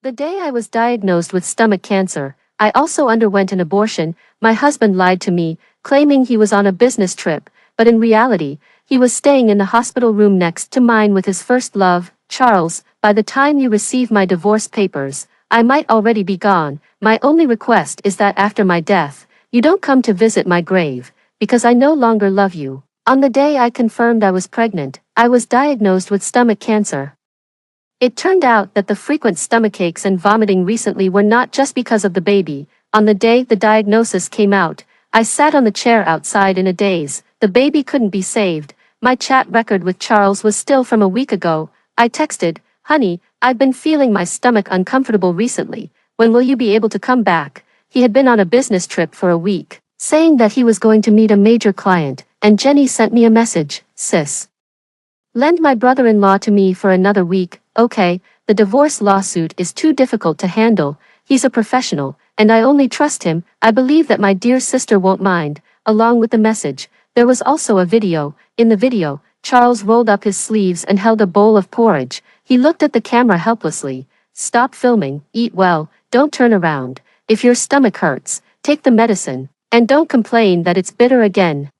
The day I was diagnosed with stomach cancer, I also underwent an abortion. My husband lied to me, claiming he was on a business trip, but in reality, he was staying in the hospital room next to mine with his first love, Charles. By the time you receive my divorce papers, I might already be gone. My only request is that after my death, you don't come to visit my grave, because I no longer love you. On the day I confirmed I was pregnant, I was diagnosed with stomach cancer. It turned out that the frequent stomachaches and vomiting recently were not just because of the baby. On the day the diagnosis came out, I sat on the chair outside in a daze. The baby couldn't be saved. My chat record with Charles was still from a week ago. I texted, "Honey, I've been feeling my stomach uncomfortable recently. When will you be able to come back?" He had been on a business trip for a week, saying that he was going to meet a major client, and Jenny sent me a message, "Sis, lend my brother-in-law to me for another week." Okay, the divorce lawsuit is too difficult to handle. He's a professional, and I only trust him. I believe that my dear sister won't mind. Along with the message, there was also a video. In the video, Charles rolled up his sleeves and held a bowl of porridge. He looked at the camera helplessly. "Stop filming, eat well, don't turn around. If your stomach hurts, take the medicine, and don't complain that it's bitter again."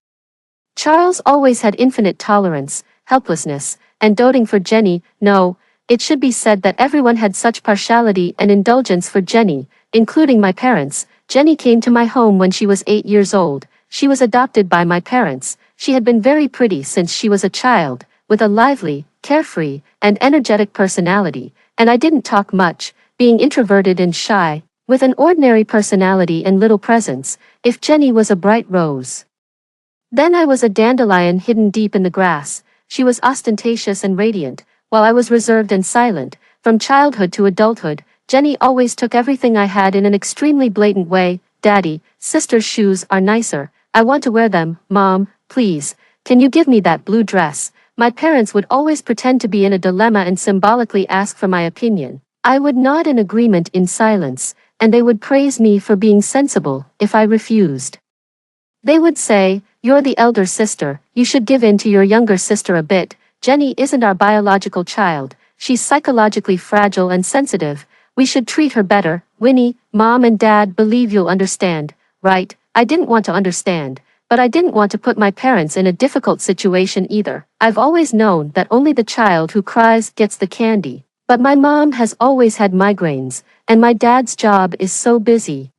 Charles always had infinite tolerance, helplessness, and doting for Jenny. No, it should be said that everyone had such partiality and indulgence for Jenny, including my parents. Jenny came to my home when she was 8 years old. She was adopted by my parents. She had been very pretty since she was a child, with a lively, carefree, and energetic personality, and I didn't talk much, being introverted and shy, with an ordinary personality and little presence. If Jenny was a bright rose, then I was a dandelion hidden deep in the grass. She was ostentatious and radiant, while I was reserved and silent. From childhood to adulthood, Jenny always took everything I had in an extremely blatant way. "Daddy, sister's shoes are nicer. I want to wear them. Mom, please, can you give me that blue dress?" My parents would always pretend to be in a dilemma and symbolically ask for my opinion. I would nod in agreement in silence, and they would praise me for being sensible if I refused. They would say, "You're the elder sister, you should give in to your younger sister a bit. Jenny isn't our biological child, she's psychologically fragile and sensitive. We should treat her better." "Winnie, Mom and Dad believe you'll understand, right?" I didn't want to understand, but I didn't want to put my parents in a difficult situation either. I've always known that only the child who cries gets the candy, but my mom has always had migraines, and my dad's job is so busy.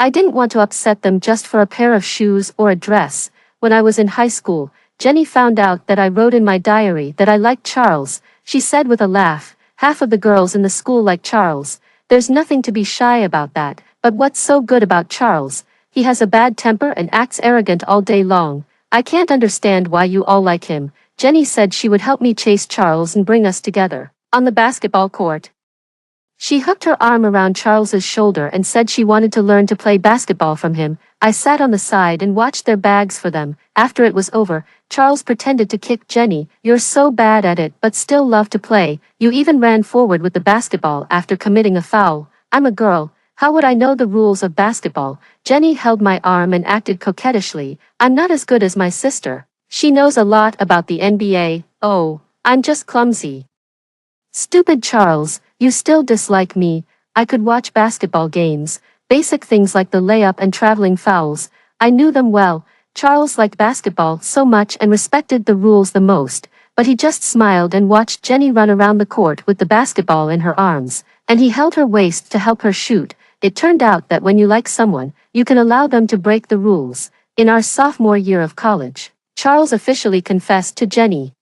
I didn't want to upset them just for a pair of shoes or a dress. When I was in high school, Jenny found out that I wrote in my diary that I liked Charles. She said with a laugh, "Half of the girls in the school like Charles. There's nothing to be shy about that, but what's so good about Charles? He has a bad temper and acts arrogant all day long. I can't understand why you all like him." Jenny said she would help me chase Charles and bring us together. On the basketball court, she hooked her arm around Charles's shoulder and said she wanted to learn to play basketball from him. I sat on the side and watched their bags for them. After it was over, Charles pretended to kick Jenny. "You're so bad at it but still love to play. You even ran forward with the basketball after committing a foul." "I'm a girl. How would I know the rules of basketball?" Jenny held my arm and acted coquettishly. "I'm not as good as my sister. She knows a lot about the NBA. Oh, I'm just clumsy." "Stupid Charles, you still dislike me." I could watch basketball games, basic things like the layup and traveling fouls. I knew them well. Charles liked basketball so much and respected the rules the most, but he just smiled and watched Jenny run around the court with the basketball in her arms, and he held her waist to help her shoot. It turned out that when you like someone, you can allow them to break the rules. In our sophomore year of college, Charles officially confessed to Jenny.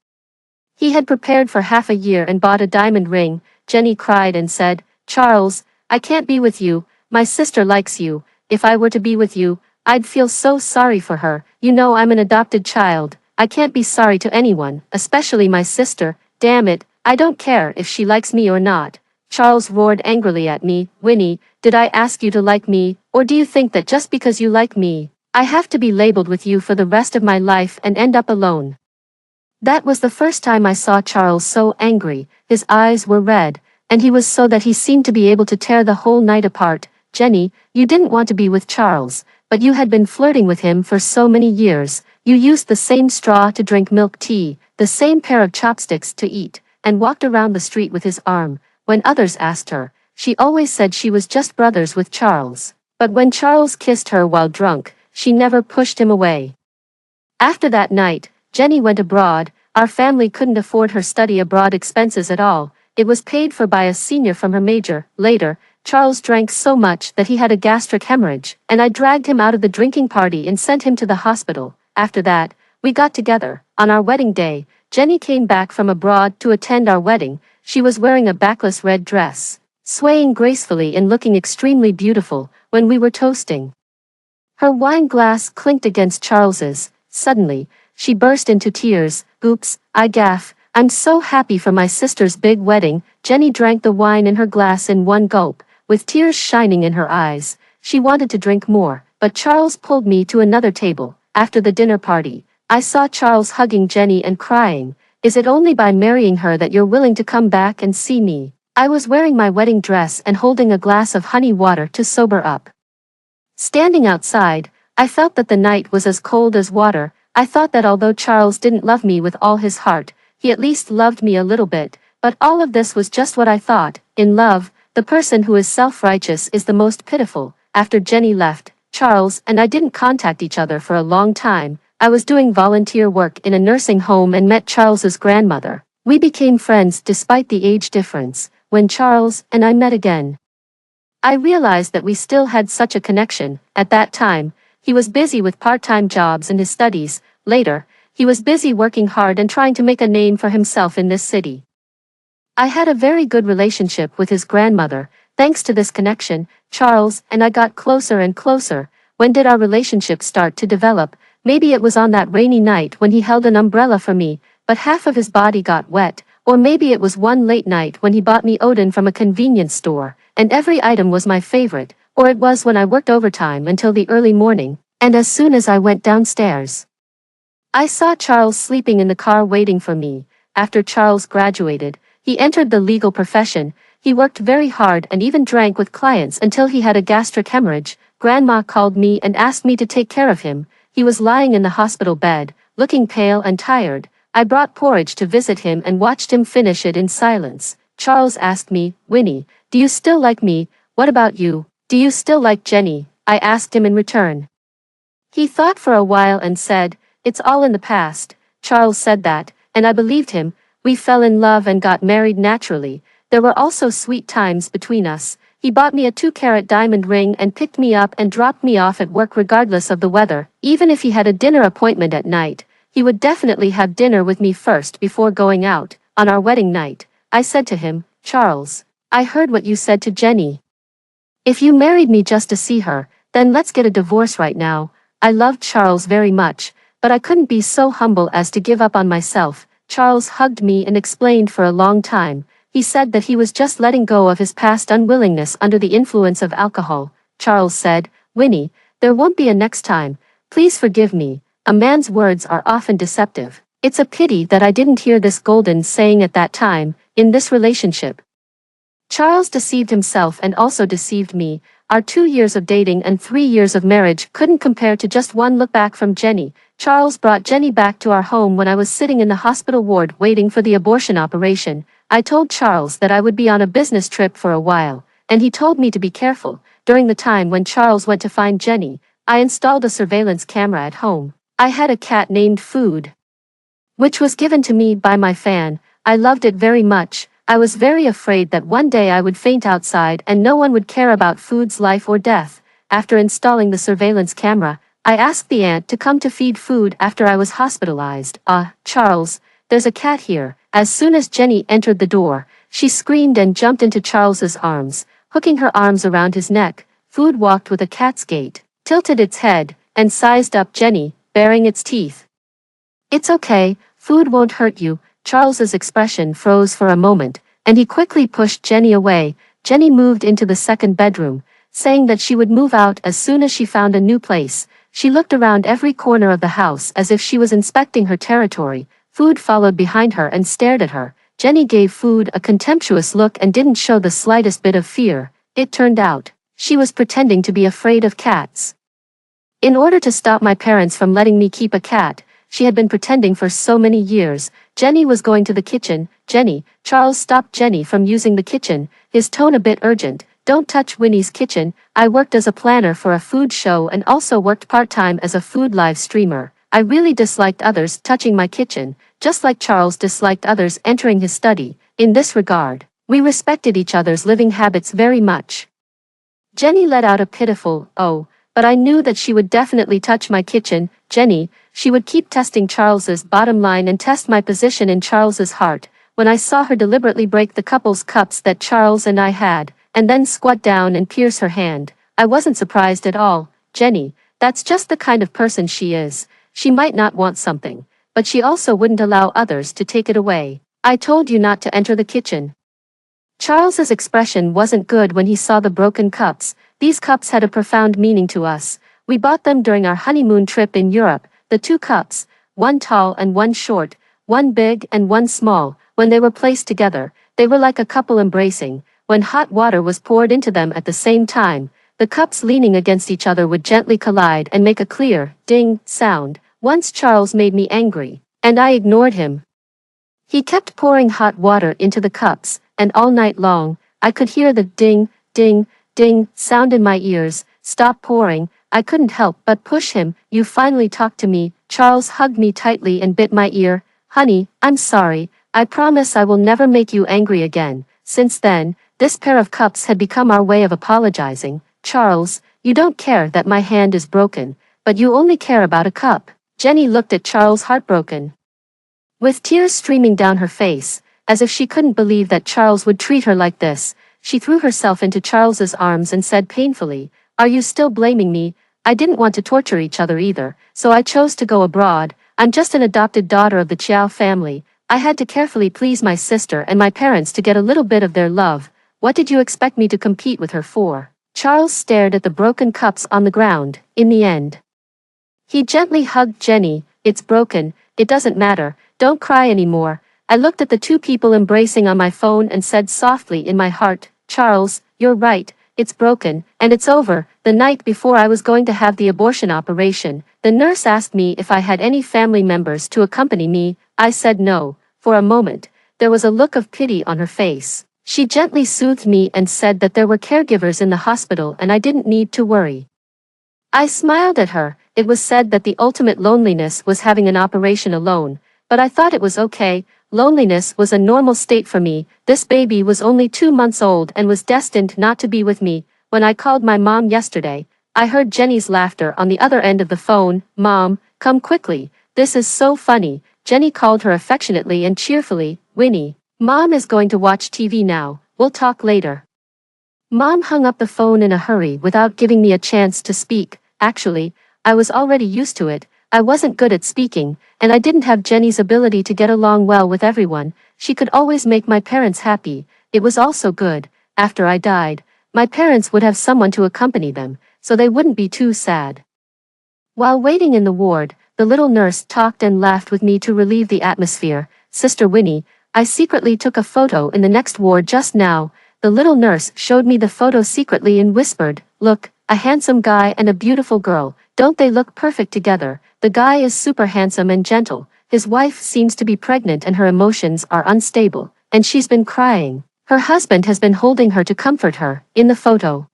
He had prepared for half a year and bought a diamond ring. Jenny cried and said, "Charles, I can't be with you. My sister likes you. If I were to be with you, I'd feel so sorry for her. You know I'm an adopted child. I can't be sorry to anyone, especially my sister. Damn it, I don't care if she likes me or not." Charles roared angrily at me. "Winnie, did I ask you to like me, or do you think that just because you like me, I have to be labeled with you for the rest of my life and end up alone?" That was the first time I saw Charles so angry. His eyes were red, and he was so that he seemed to be able to tear the whole night apart. "Jenny, you didn't want to be with Charles, but you had been flirting with him for so many years. You used the same straw to drink milk tea, the same pair of chopsticks to eat, and walked around the street with his arm. When others asked her, she always said she was just brothers with Charles. But when Charles kissed her while drunk, she never pushed him away. After that night, Jenny went abroad. Our family couldn't afford her study abroad expenses at all. It was paid for by a senior from her major. Later, Charles drank so much that he had a gastric hemorrhage, and I dragged him out of the drinking party and sent him to the hospital. After that, we got together. On our wedding day, Jenny came back from abroad to attend our wedding. She was wearing a backless red dress, swaying gracefully and looking extremely beautiful. When we were toasting, her wine glass clinked against Charles's. Suddenly, she burst into tears. Oops, I gaff. I'm so happy for my sister's big wedding. Jenny drank the wine in her glass in one gulp, with tears shining in her eyes. She wanted to drink more, but Charles pulled me to another table. After the dinner party, I saw Charles hugging Jenny and crying. Is it only by marrying her that you're willing to come back and see me? I was wearing my wedding dress and holding a glass of honey water to sober up. Standing outside, I felt that the night was as cold as water. I thought that although Charles didn't love me with all his heart, he at least loved me a little bit, but all of this was just what I thought. In love, the person who is self-righteous is the most pitiful. After Jenny left, Charles and I didn't contact each other for a long time. I was doing volunteer work in a nursing home and met Charles's grandmother. We became friends despite the age difference. When Charles and I met again, I realized that we still had such a connection. At that time, he was busy with part-time jobs and his studies. Later, he was busy working hard and trying to make a name for himself in this city. I had a very good relationship with his grandmother. Thanks to this connection, Charles and I got closer and closer. When did our relationship start to develop? Maybe it was on that rainy night when he held an umbrella for me, but half of his body got wet. Or maybe it was one late night when he bought me Odin from a convenience store, and every item was my favorite. Or it was when I worked overtime until the early morning, and as soon as I went downstairs, I saw Charles sleeping in the car waiting for me. After Charles graduated, he entered the legal profession. He worked very hard and even drank with clients until he had a gastric hemorrhage. Grandma called me and asked me to take care of him. He was lying in the hospital bed, looking pale and tired. I brought porridge to visit him and watched him finish it in silence. Charles asked me, Winnie, do you still like me? What about you? Do you still like Jenny? I asked him in return. He thought for a while and said, it's all in the past. Charles said that, and I believed him. We fell in love and got married naturally. There were also sweet times between us. He bought me a 2-carat diamond ring and picked me up and dropped me off at work regardless of the weather. Even if he had a dinner appointment at night, he would definitely have dinner with me first before going out. On our wedding night, I said to him, Charles, I heard what you said to Jenny. If you married me just to see her, then let's get a divorce right now. I loved Charles very much, but I couldn't be so humble as to give up on myself. Charles hugged me and explained for a long time. He said that he was just letting go of his past unwillingness under the influence of alcohol. Charles said, Winnie, there won't be a next time. Please forgive me. A man's words are often deceptive. It's a pity that I didn't hear this golden saying at that time, in this relationship. Charles deceived himself and also deceived me. Our 2 years of dating and 3 years of marriage couldn't compare to just one look back from Jenny. Charles brought Jenny back to our home when I was sitting in the hospital ward waiting for the abortion operation. I told Charles that I would be on a business trip for a while, and he told me to be careful. During the time when Charles went to find Jenny, I installed a surveillance camera at home. I had a cat named Food, which was given to me by my fan. I loved it very much. I was very afraid that one day I would faint outside and no one would care about Food's life or death. After installing the surveillance camera, I asked the aunt to come to feed Food after I was hospitalized. Charles, there's a cat here. As soon as Jenny entered the door, she screamed and jumped into Charles's arms, hooking her arms around his neck. Food walked with a cat's gait, tilted its head, and sized up Jenny, baring its teeth. It's okay, Food won't hurt you. Charles's expression froze for a moment, and he quickly pushed Jenny away. Jenny moved into the second bedroom, saying that she would move out as soon as she found a new place. She looked around every corner of the house as if she was inspecting her territory. Food followed behind her and stared at her. Jenny gave Food a contemptuous look and didn't show the slightest bit of fear. It turned out, she was pretending to be afraid of cats. In order to stop my parents from letting me keep a cat, she had been pretending for so many years. Jenny was going to the kitchen. Jenny, Charles stopped Jenny from using the kitchen, his tone a bit urgent. Don't touch Winnie's kitchen. I worked as a planner for a food show and also worked part-time as a food live streamer. I really disliked others touching my kitchen, just like Charles disliked others entering his study. In this regard, we respected each other's living habits very much. Jenny let out a pitiful, "Oh," but I knew that she would definitely touch my kitchen. Jenny, she would keep testing Charles's bottom line and test my position in Charles's heart. When I saw her deliberately break the couple's cups that Charles and I had, and then squat down and pierce her hand, I wasn't surprised at all. Jenny, that's just the kind of person she is. She might not want something, but she also wouldn't allow others to take it away. I told you not to enter the kitchen. Charles's expression wasn't good when he saw the broken cups. These cups had a profound meaning to us. We bought them during our honeymoon trip in Europe. The two cups, one tall and one short, one big and one small, when they were placed together, they were like a couple embracing. When hot water was poured into them at the same time, the cups leaning against each other would gently collide and make a clear, ding, sound. Once Charles made me angry, and I ignored him. He kept pouring hot water into the cups, and all night long, I could hear the ding, ding, ding sound in my ears. Stop pouring. I couldn't help but push him. You finally talked to me. Charles hugged me tightly and bit my ear. Honey, I'm sorry. I promise I will never make you angry again. Since then, this pair of cups had become our way of apologizing. Charles, you don't care that my hand is broken, but you only care about a cup. Jenny looked at Charles heartbroken, with tears streaming down her face, as if she couldn't believe that Charles would treat her like this. She threw herself into Charles's arms and said painfully, "Are you still blaming me? I didn't want to torture each other either, so I chose to go abroad. I'm just an adopted daughter of the Chiao family. I had to carefully please my sister and my parents to get a little bit of their love. What did you expect me to compete with her for?" Charles stared at the broken cups on the ground. In the end, he gently hugged Jenny. "It's broken. It doesn't matter. Don't cry anymore." I looked at the two people embracing on my phone and said softly in my heart, "Charles, you're right. It's broken, and it's over." The night before I was going to have the abortion operation, the nurse asked me if I had any family members to accompany me. I said no. For a moment, there was a look of pity on her face. She gently soothed me and said that there were caregivers in the hospital and I didn't need to worry. I smiled at her. It was said that the ultimate loneliness was having an operation alone, but I thought it was okay. Loneliness was a normal state for me. This baby was only 2 months old and was destined not to be with me. When I called my mom yesterday, I heard Jenny's laughter on the other end of the phone. "Mom, come quickly. This is so funny." Jenny called her affectionately and cheerfully. "Winnie, Mom is going to watch TV now. We'll talk later." Mom hung up the phone in a hurry without giving me a chance to speak. Actually, I was already used to it. I wasn't good at speaking, and I didn't have Jenny's ability to get along well with everyone. She could always make my parents happy. It was also good, after I died, my parents would have someone to accompany them, so they wouldn't be too sad. While waiting in the ward, the little nurse talked and laughed with me to relieve the atmosphere. "Sister Winnie, I secretly took a photo in the next ward just now." The little nurse showed me the photo secretly and whispered, "Look, a handsome guy and a beautiful girl. Don't they look perfect together? The guy is super handsome and gentle. His wife seems to be pregnant and her emotions are unstable, and she's been crying. Her husband has been holding her to comfort her." In the photo,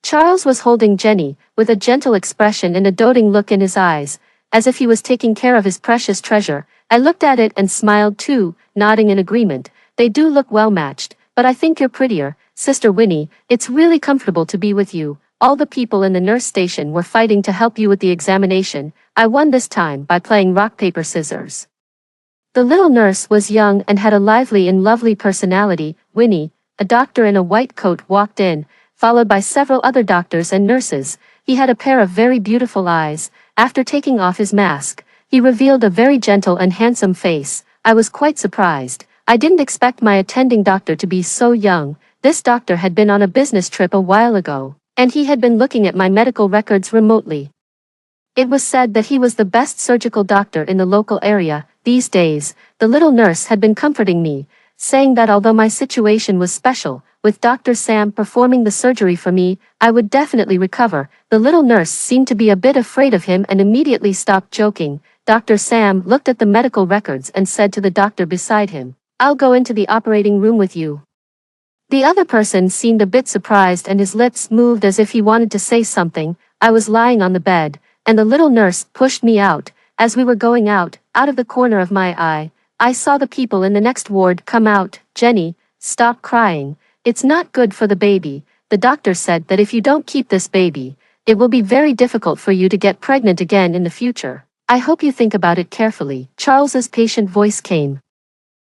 Charles was holding Jenny, with a gentle expression and a doting look in his eyes, as if he was taking care of his precious treasure. I looked at it and smiled too, nodding in agreement. "They do look well matched, but I think you're prettier. Sister Winnie, it's really comfortable to be with you. All the people in the nurse station were fighting to help you with the examination. I won this time by playing rock paper scissors." The little nurse was young and had a lively and lovely personality. Winnie, a doctor in a white coat, walked in, followed by several other doctors and nurses. He had a pair of very beautiful eyes. After taking off his mask, he revealed a very gentle and handsome face. I was quite surprised. I didn't expect my attending doctor to be so young. This doctor had been on a business trip a while ago, and he had been looking at my medical records remotely. It was said that he was the best surgical doctor in the local area. These days, the little nurse had been comforting me, saying that although my situation was special, with Dr. Sam performing the surgery for me, I would definitely recover. The little nurse seemed to be a bit afraid of him and immediately stopped joking. Dr. Sam looked at the medical records and said to the doctor beside him, "I'll go into the operating room with you." The other person seemed a bit surprised and his lips moved as if he wanted to say something. I was lying on the bed, and the little nurse pushed me out. As we were going out of the corner of my eye, I saw the people in the next ward come out. "Jenny, stop crying. It's not good for the baby. The doctor said that if you don't keep this baby, it will be very difficult for you to get pregnant again in the future. I hope you think about it carefully." Charles's patient voice came.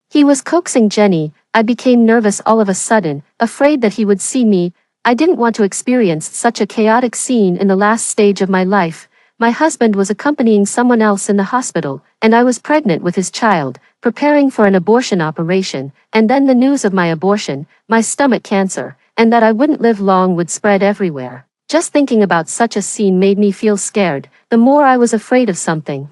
He was coaxing Jenny. I became nervous all of a sudden, afraid that he would see me. I didn't want to experience such a chaotic scene in the last stage of my life. My husband was accompanying someone else in the hospital, and I was pregnant with his child, preparing for an abortion operation, and then the news of my abortion, my stomach cancer, and that I wouldn't live long would spread everywhere. Just thinking about such a scene made me feel scared. The more I was afraid of something,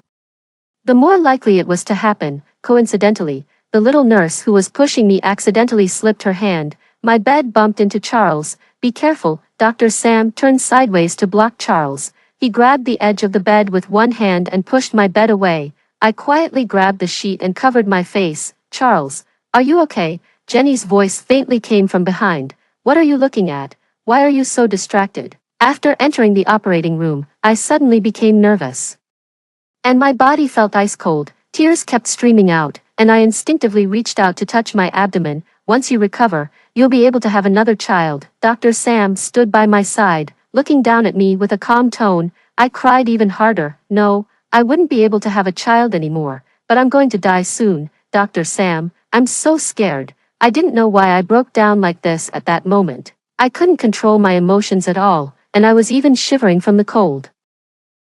the more likely it was to happen. Coincidentally, the little nurse who was pushing me accidentally slipped her hand. My bed bumped into Charles. "Be careful." Dr. Sam turned sideways to block Charles. He grabbed the edge of the bed with one hand and pushed my bed away. I quietly grabbed the sheet and covered my face. "Charles, are you okay?" Jenny's voice faintly came from behind. "What are you looking at? Why are you so distracted?" After entering the operating room, I suddenly became nervous, and my body felt ice cold. Tears kept streaming out, and I instinctively reached out to touch my abdomen. "Once you recover, you'll be able to have another child." Dr. Sam stood by my side, looking down at me with a calm tone. I cried even harder. "No, I wouldn't be able to have a child anymore, but I'm going to die soon. Dr. Sam, I'm so scared." I didn't know why I broke down like this at that moment. I couldn't control my emotions at all, and I was even shivering from the cold.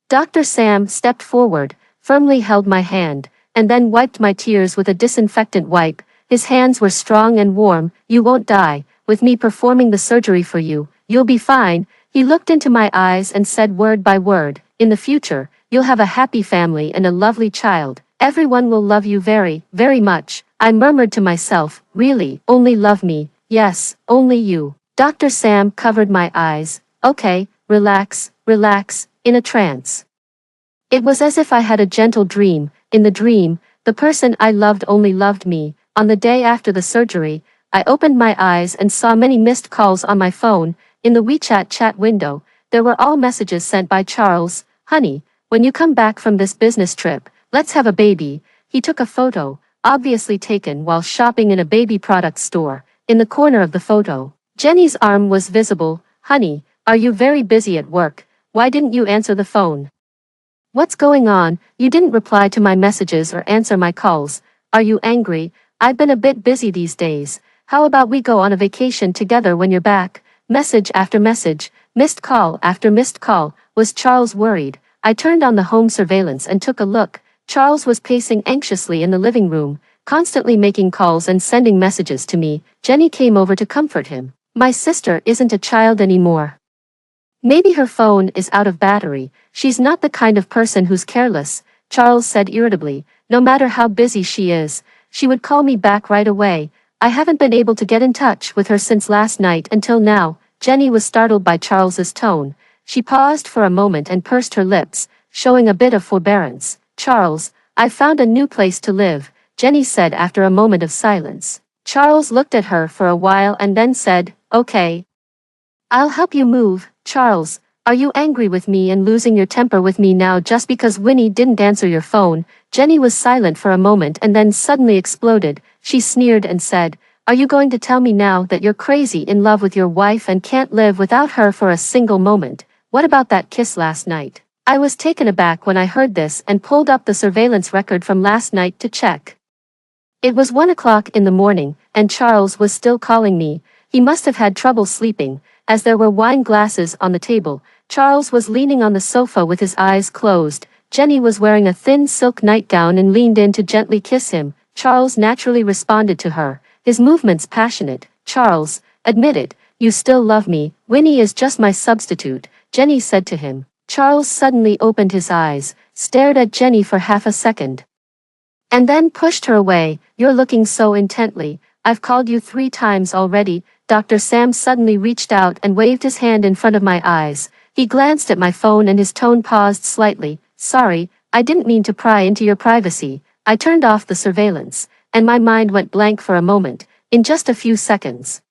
Dr. Sam stepped forward, firmly held my hand, and then wiped my tears with a disinfectant wipe. His hands were strong and warm. "You won't die. With me performing the surgery for you, you'll be fine." He looked into my eyes and said word by word, "In the future, you'll have a happy family and a lovely child. Everyone will love you very, very much." I murmured to myself, "Really, only love me?" "Yes, only you." Dr. Sam covered my eyes. "Okay, relax, relax," in a trance. It was as if I had a gentle dream. In the dream, the person I loved only loved me. On the day after the surgery, I opened my eyes and saw many missed calls on my phone. In the WeChat chat window, there were all messages sent by Charles. "Honey, when you come back from this business trip, let's have a baby." He took a photo, obviously taken while shopping in a baby products store. In the corner of the photo, Jenny's arm was visible. "Honey, are you very busy at work? Why didn't you answer the phone? What's going on? You didn't reply to my messages or answer my calls. Are you angry? I've been a bit busy these days. How about we go on a vacation together when you're back?" Message after message, missed call after missed call. Was Charles worried? I turned on the home surveillance and took a look. Charles was pacing anxiously in the living room, constantly making calls and sending messages to me. Jenny came over to comfort him. "My sister isn't a child anymore. Maybe her phone is out of battery. She's not the kind of person who's careless," Charles said irritably. "No matter how busy she is, she would call me back right away. I haven't been able to get in touch with her since last night until now." Jenny was startled by Charles's tone. She paused for a moment and pursed her lips, showing a bit of forbearance. "Charles, I've found a new place to live," Jenny said after a moment of silence. Charles looked at her for a while and then said, "Okay. I'll help you move." "Charles, are you angry with me and losing your temper with me now just because Winnie didn't answer your phone?" Jenny was silent for a moment and then suddenly exploded. She sneered and said, "Are you going to tell me now that you're crazy in love with your wife and can't live without her for a single moment? What about that kiss last night?" I was taken aback when I heard this and pulled up the surveillance record from last night to check. It was 1 o'clock in the morning, and Charles was still calling me. He must have had trouble sleeping, as there were wine glasses on the table. Charles was leaning on the sofa with his eyes closed. Jenny was wearing a thin silk nightgown and leaned in to gently kiss him. Charles naturally responded to her, his movements passionate. "Charles, admit it, you still love me." "Winnie is just my substitute," Jenny said to him. Charles suddenly opened his eyes, stared at Jenny for half a second, and then pushed her away. "You're looking so intently. I've called you 3 times already." Dr. Sam suddenly reached out and waved his hand in front of my eyes. He glanced at my phone and his tone paused slightly. "Sorry, I didn't mean to pry into your privacy." I turned off the surveillance, and my mind went blank for a moment, in just a few seconds.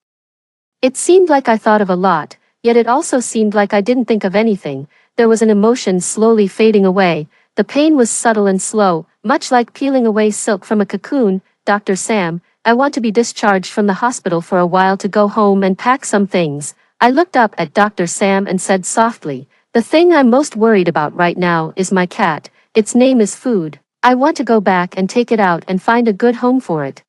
It seemed like I thought of a lot, yet it also seemed like I didn't think of anything. There was an emotion slowly fading away. The pain was subtle and slow, much like peeling away silk from a cocoon. "Dr. Sam, I want to be discharged from the hospital for a while to go home and pack some things." I looked up at Dr. Sam and said softly, "The thing I'm most worried about right now is my cat. Its name is Food. I want to go back and take it out and find a good home for it."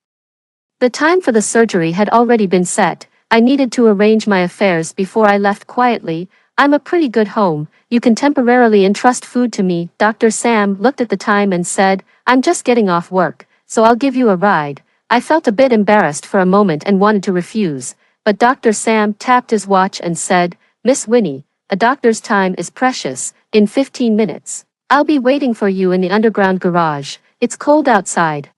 The time for the surgery had already been set. I needed to arrange my affairs before I left quietly. "I'm a pretty good home. You can temporarily entrust Food to me." Dr. Sam looked at the time and said, "I'm just getting off work, so I'll give you a ride." I felt a bit embarrassed for a moment and wanted to refuse, but Dr. Sam tapped his watch and said, "Miss Winnie, a doctor's time is precious. In 15 minutes, I'll be waiting for you in the underground garage. It's cold outside,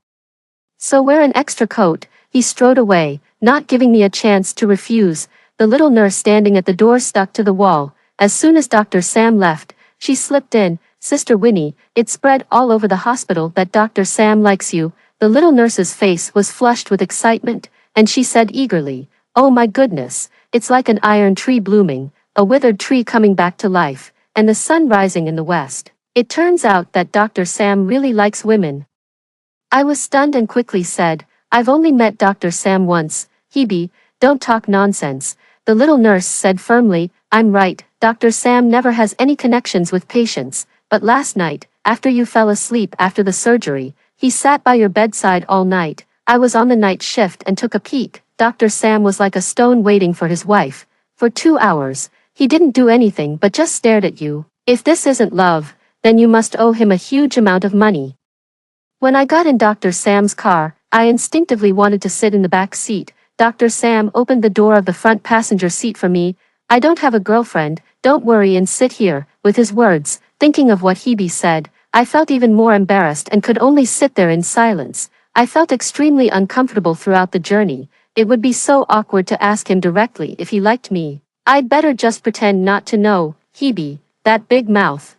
so wear an extra coat." He strode away, not giving me a chance to refuse. The little nurse standing at the door stuck to the wall. As soon as Dr. Sam left, she slipped in. "Sister Winnie, it spread all over the hospital that Dr. Sam likes you." The little nurse's face was flushed with excitement, and she said eagerly, "Oh my goodness, it's like an iron tree blooming, a withered tree coming back to life, and the sun rising in the west. It turns out that Dr. Sam really likes women." I was stunned and quickly said, "I've only met Dr. Sam once." "Hebe, don't talk nonsense," the little nurse said firmly. "I'm right, Dr. Sam never has any connections with patients, but last night, after you fell asleep after the surgery, he sat by your bedside all night. I was on the night shift and took a peek. Dr. Sam was like a stone waiting for his wife. For 2 hours, he didn't do anything but just stared at you. If this isn't love, then you must owe him a huge amount of money." When I got in Dr. Sam's car, I instinctively wanted to sit in the back seat. Dr. Sam opened the door of the front passenger seat for me. "I don't have a girlfriend, don't worry and sit here." With his words, thinking of what Hebe said, I felt even more embarrassed and could only sit there in silence. I felt extremely uncomfortable throughout the journey. It would be so awkward to ask him directly if he liked me. I'd better just pretend not to know. "Hebe, that big mouth.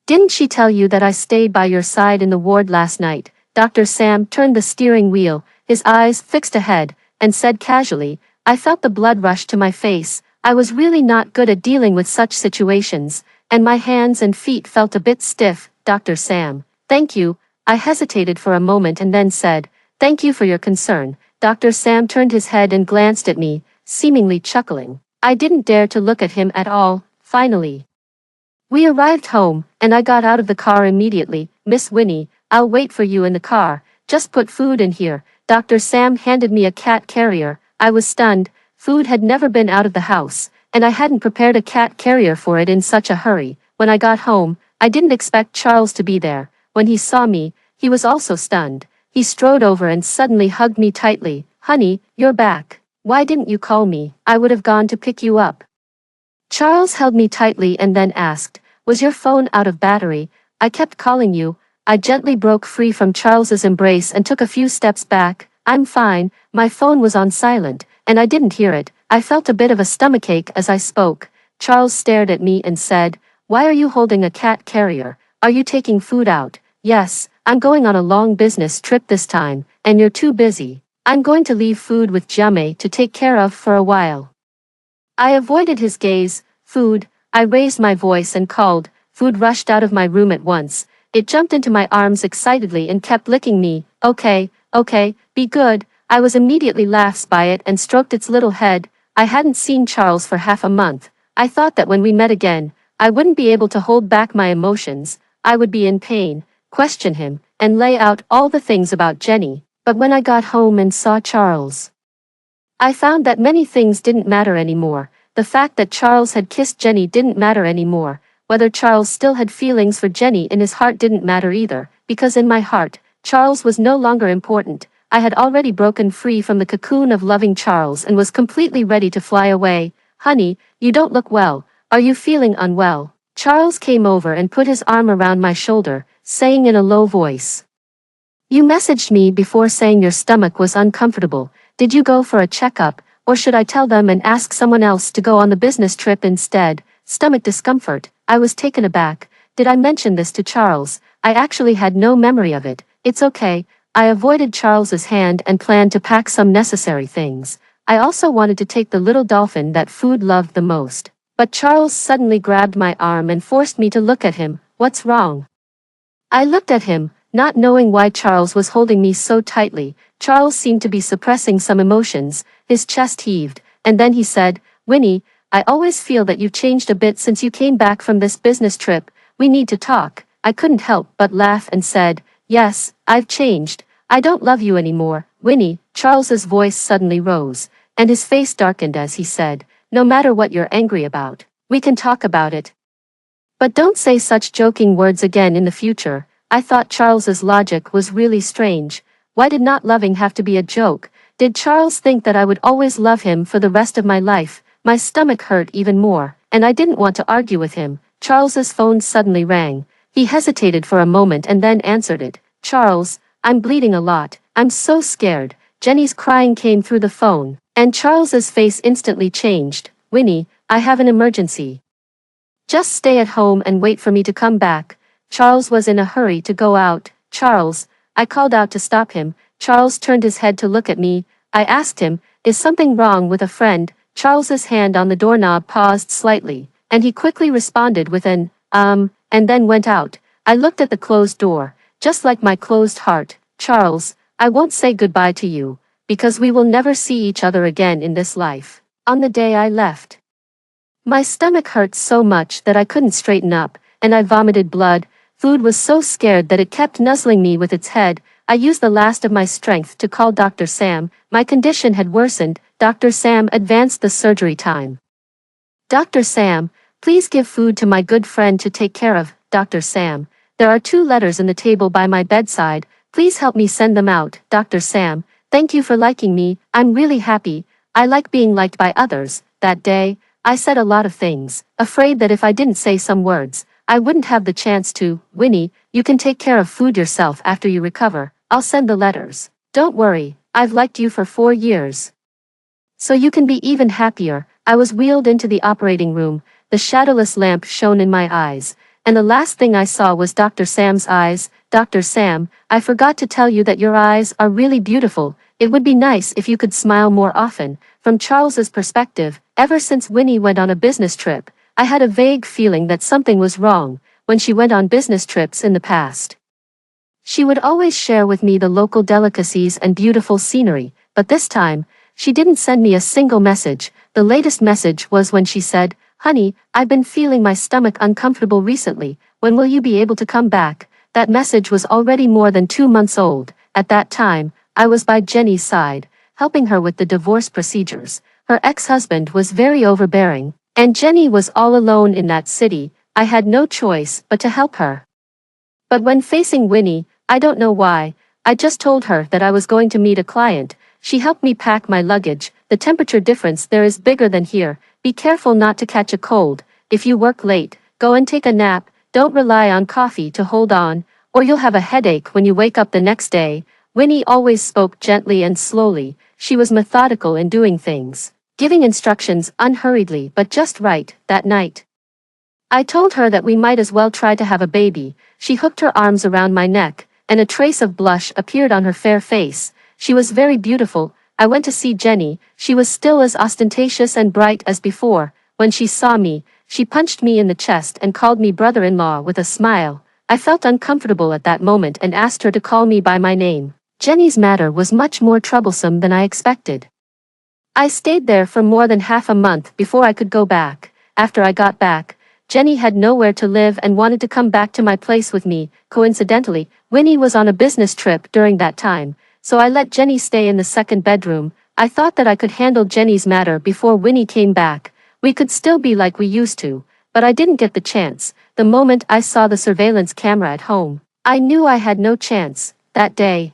Didn't she tell you that I stayed by your side in the ward last night?" Dr. Sam turned the steering wheel, his eyes fixed ahead, and said casually. I felt the blood rush to my face. I was really not good at dealing with such situations, and my hands and feet felt a bit stiff. "Dr. Sam, thank you." I hesitated for a moment and then said, "Thank you for your concern." Dr. Sam turned his head and glanced at me, seemingly chuckling. I didn't dare to look at him at all. Finally, we arrived home, and I got out of the car immediately. "Miss Winnie, I'll wait for you in the car. Just put Food in here." Dr. Sam handed me a cat carrier. I was stunned. Food had never been out of the house, and I hadn't prepared a cat carrier for it in such a hurry. When I got home, I didn't expect Charles to be there. When he saw me, he was also stunned. He strode over and suddenly hugged me tightly. "Honey, you're back. Why didn't you call me? I would have gone to pick you up." Charles held me tightly and then asked, "Was your phone out of battery? I kept calling you." I gently broke free from Charles's embrace and took a few steps back. "I'm fine, my phone was on silent, and I didn't hear it." I felt a bit of a stomachache as I spoke. Charles stared at me and said, "Why are you holding a cat carrier? Are you taking Food out?" "Yes, I'm going on a long business trip this time, and you're too busy. I'm going to leave Food with Jame to take care of for a while." I avoided his gaze. "Food," I raised my voice and called. Food rushed out of my room at once. It jumped into my arms excitedly and kept licking me. Okay, be good." I was immediately laughed by it and stroked its little head. I hadn't seen Charles for half a month. I thought that when we met again, I wouldn't be able to hold back my emotions. I would be in pain, question him, and lay out all the things about Jenny. But when I got home and saw Charles, I found that many things didn't matter anymore. The fact that Charles had kissed Jenny didn't matter anymore. Whether Charles still had feelings for Jenny in his heart didn't matter either, because in my heart, Charles was no longer important. I had already broken free from the cocoon of loving Charles and was completely ready to fly away. "Honey, you don't look well. Are you feeling unwell?" Charles came over and put his arm around my shoulder, saying in a low voice, You messaged me before saying your stomach was uncomfortable. Did you go for a checkup, or should I tell them and ask someone else to go on the business trip instead? Stomach discomfort. I was taken aback. Did I mention this to Charles? I actually had no memory of it. It's okay. I avoided Charles's hand and planned to pack some necessary things. I also wanted to take the little dolphin that food loved the most. But Charles suddenly grabbed my arm and forced me to look at him. What's wrong? I looked at him, not knowing why Charles was holding me so tightly. Charles seemed to be suppressing some emotions. His chest heaved, and then he said, Winnie, I always feel that you've changed a bit since you came back from this business trip. We need to talk. I couldn't help but laugh and said, yes, I've changed. I don't love you anymore, Winnie. Charles's voice suddenly rose, and his face darkened as he said, no matter what you're angry about, we can talk about it. But don't say such joking words again in the future. I thought Charles's logic was really strange. Why did not loving have to be a joke? Did Charles think that I would always love him for the rest of my life? My stomach hurt even more, and I didn't want to argue with him. Charles's phone suddenly rang. He hesitated for a moment and then answered it. Charles, I'm bleeding a lot. I'm so scared. Jenny's crying came through the phone, and Charles's face instantly changed. Winnie, I have an emergency. Just stay at home and wait for me to come back. Charles was in a hurry to go out. Charles, I called out to stop him. Charles turned his head to look at me. I asked him, is something wrong with a friend? Charles's hand on the doorknob paused slightly, and he quickly responded with an, and then went out. I looked at the closed door, just like my closed heart. Charles, I won't say goodbye to you, because we will never see each other again in this life. On the day I left, my stomach hurt so much that I couldn't straighten up, and I vomited blood. Food was so scared that it kept nuzzling me with its head. I used the last of my strength to call Dr. Sam. My condition had worsened. Dr. Sam advanced the surgery time. Dr. Sam, please give food to my good friend to take care of. Dr. Sam, there are 2 letters in the table by my bedside. Please help me send them out. Dr. Sam, thank you for liking me. I'm really happy. I like being liked by others. That day, I said a lot of things, afraid that if I didn't say some words, I wouldn't have the chance to. Winnie, you can take care of food yourself after you recover. I'll send the letters. Don't worry, I've liked you for 4 years. So you can be even happier. I was wheeled into the operating room. The shadowless lamp shone in my eyes, and the last thing I saw was Dr. Sam's eyes. Dr. Sam, I forgot to tell you that your eyes are really beautiful. It would be nice if you could smile more often. From Charles's perspective, ever since Winnie went on a business trip, I had a vague feeling that something was wrong. When she went on business trips in the past, she would always share with me the local delicacies and beautiful scenery, but this time, she didn't send me a single message. The latest message was when she said, honey, I've been feeling my stomach uncomfortable recently. When will you be able to come back? That message was already more than 2 months old. At that time, I was by Jenny's side, helping her with the divorce procedures. Her ex-husband was very overbearing, and Jenny was all alone in that city. I had no choice but to help her. But when facing Winnie, I don't know why, I just told her that I was going to meet a client. She helped me pack my luggage. The temperature difference there is bigger than here. Be careful not to catch a cold. If you work late, go and take a nap. Don't rely on coffee to hold on, or you'll have a headache when you wake up the next day. Winnie always spoke gently and slowly. She was methodical in doing things, giving instructions unhurriedly but just right. That night, I told her that we might as well try to have a baby. She hooked her arms around my neck, and a trace of blush appeared on her fair face. She was very beautiful. I went to see Jenny. She was still as ostentatious and bright as before. When she saw me, she punched me in the chest and called me brother-in-law with a smile. I felt uncomfortable at that moment and asked her to call me by my name. Jenny's matter was much more troublesome than I expected. I stayed there for more than half a month before I could go back. After I got back, Jenny had nowhere to live and wanted to come back to my place with me. Coincidentally, Winnie was on a business trip during that time, so I let Jenny stay in the second bedroom. I thought that I could handle Jenny's matter before Winnie came back. We could still be like we used to, but I didn't get the chance. The moment I saw the surveillance camera at home, I knew I had no chance. That day,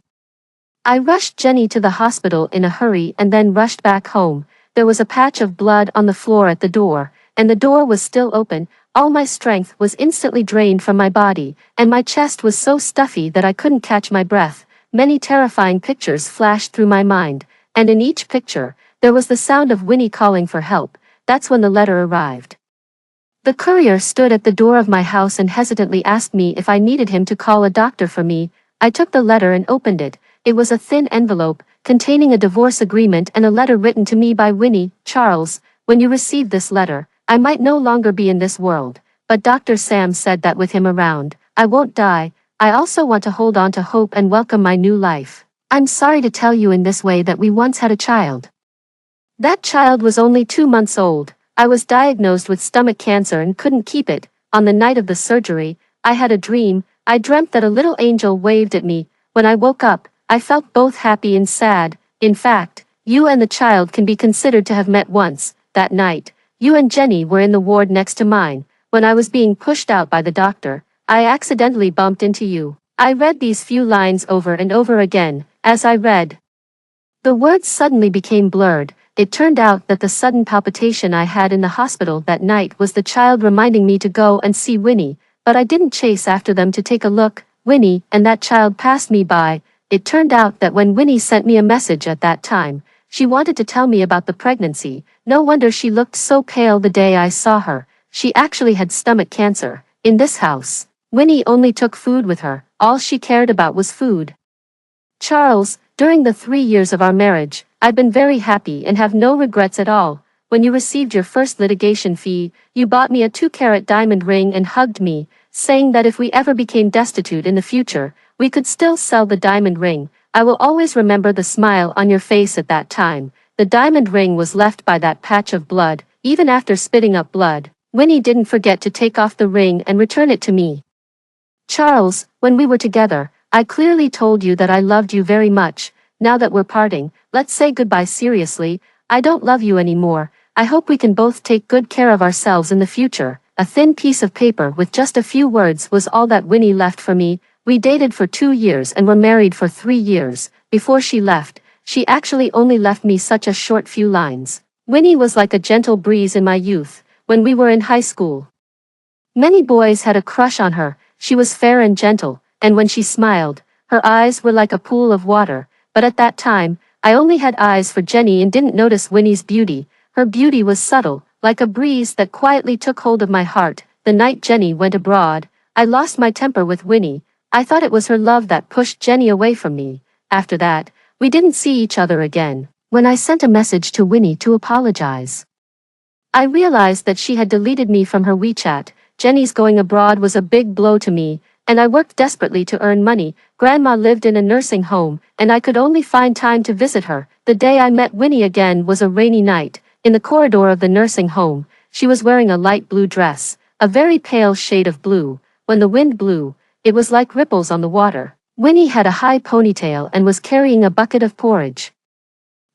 I rushed Jenny to the hospital in a hurry and then rushed back home. There was a patch of blood on the floor at the door, and the door was still open. All my strength was instantly drained from my body, and my chest was so stuffy that I couldn't catch my breath. many terrifying pictures flashed through my mind, and in each picture, there was the sound of Winnie calling for help. That's when the letter arrived. The courier stood at the door of my house and hesitantly asked me if I needed him to call a doctor for me. I took the letter and opened it. It was a thin envelope, containing a divorce agreement and a letter written to me by Winnie. Charles, when you received this letter, I might no longer be in this world, but Dr. Sam said that with him around, I won't die. I also want to hold on to hope and welcome my new life. I'm sorry to tell you in this way that we once had a child. That child was only 2 months old. I was diagnosed with stomach cancer and couldn't keep it. On the night of the surgery, I had a dream. I dreamt that a little angel waved at me. When I woke up, I felt both happy and sad. In fact, you and the child can be considered to have met once. That night, you and Jenny were in the ward next to mine. When I was being pushed out by the doctor, I accidentally bumped into you. I read these few lines over and over again. As I read, the words suddenly became blurred. It turned out that the sudden palpitation I had in the hospital that night was the child reminding me to go and see Winnie, but I didn't chase after them to take a look. Winnie and that child passed me by. It turned out that when Winnie sent me a message at that time, she wanted to tell me about the pregnancy. No wonder she looked so pale the day I saw her. She actually had stomach cancer. In this house, Winnie only took food with her. All she cared about was food. Charles, during the 3 years of our marriage, I've been very happy and have no regrets at all. When you received your first litigation fee, you bought me a 2-carat diamond ring and hugged me, saying that if we ever became destitute in the future, we could still sell the diamond ring. I will always remember the smile on your face at that time. The diamond ring was left by that patch of blood. Even after spitting up blood, Winnie didn't forget to take off the ring and return it to me. Charles, when we were together, I clearly told you that I loved you very much. Now that we're parting, let's say goodbye seriously. I don't love you anymore. I hope we can both take good care of ourselves in the future. A thin piece of paper with just a few words was all that Winnie left for me. We dated for 2 years and were married for 3 years. Before she left, she actually only left me such a short few lines. Winnie was like a gentle breeze in my youth, when we were in high school. Many boys had a crush on her. She was fair and gentle, and when she smiled, her eyes were like a pool of water. But at that time, I only had eyes for Jenny and didn't notice Winnie's beauty. Her beauty was subtle, like a breeze that quietly took hold of my heart. The night Jenny went abroad, I lost my temper with Winnie. I thought it was her love that pushed Jenny away from me. After that, we didn't see each other again. When I sent a message to Winnie to apologize, I realized that she had deleted me from her WeChat. Jenny's going abroad was a big blow to me, and I worked desperately to earn money. Grandma lived in a nursing home, and I could only find time to visit her. The day I met Winnie again was a rainy night. In the corridor of the nursing home, she was wearing a light blue dress, a very pale shade of blue. When the wind blew, it was like ripples on the water. Winnie had a high ponytail and was carrying a bucket of porridge.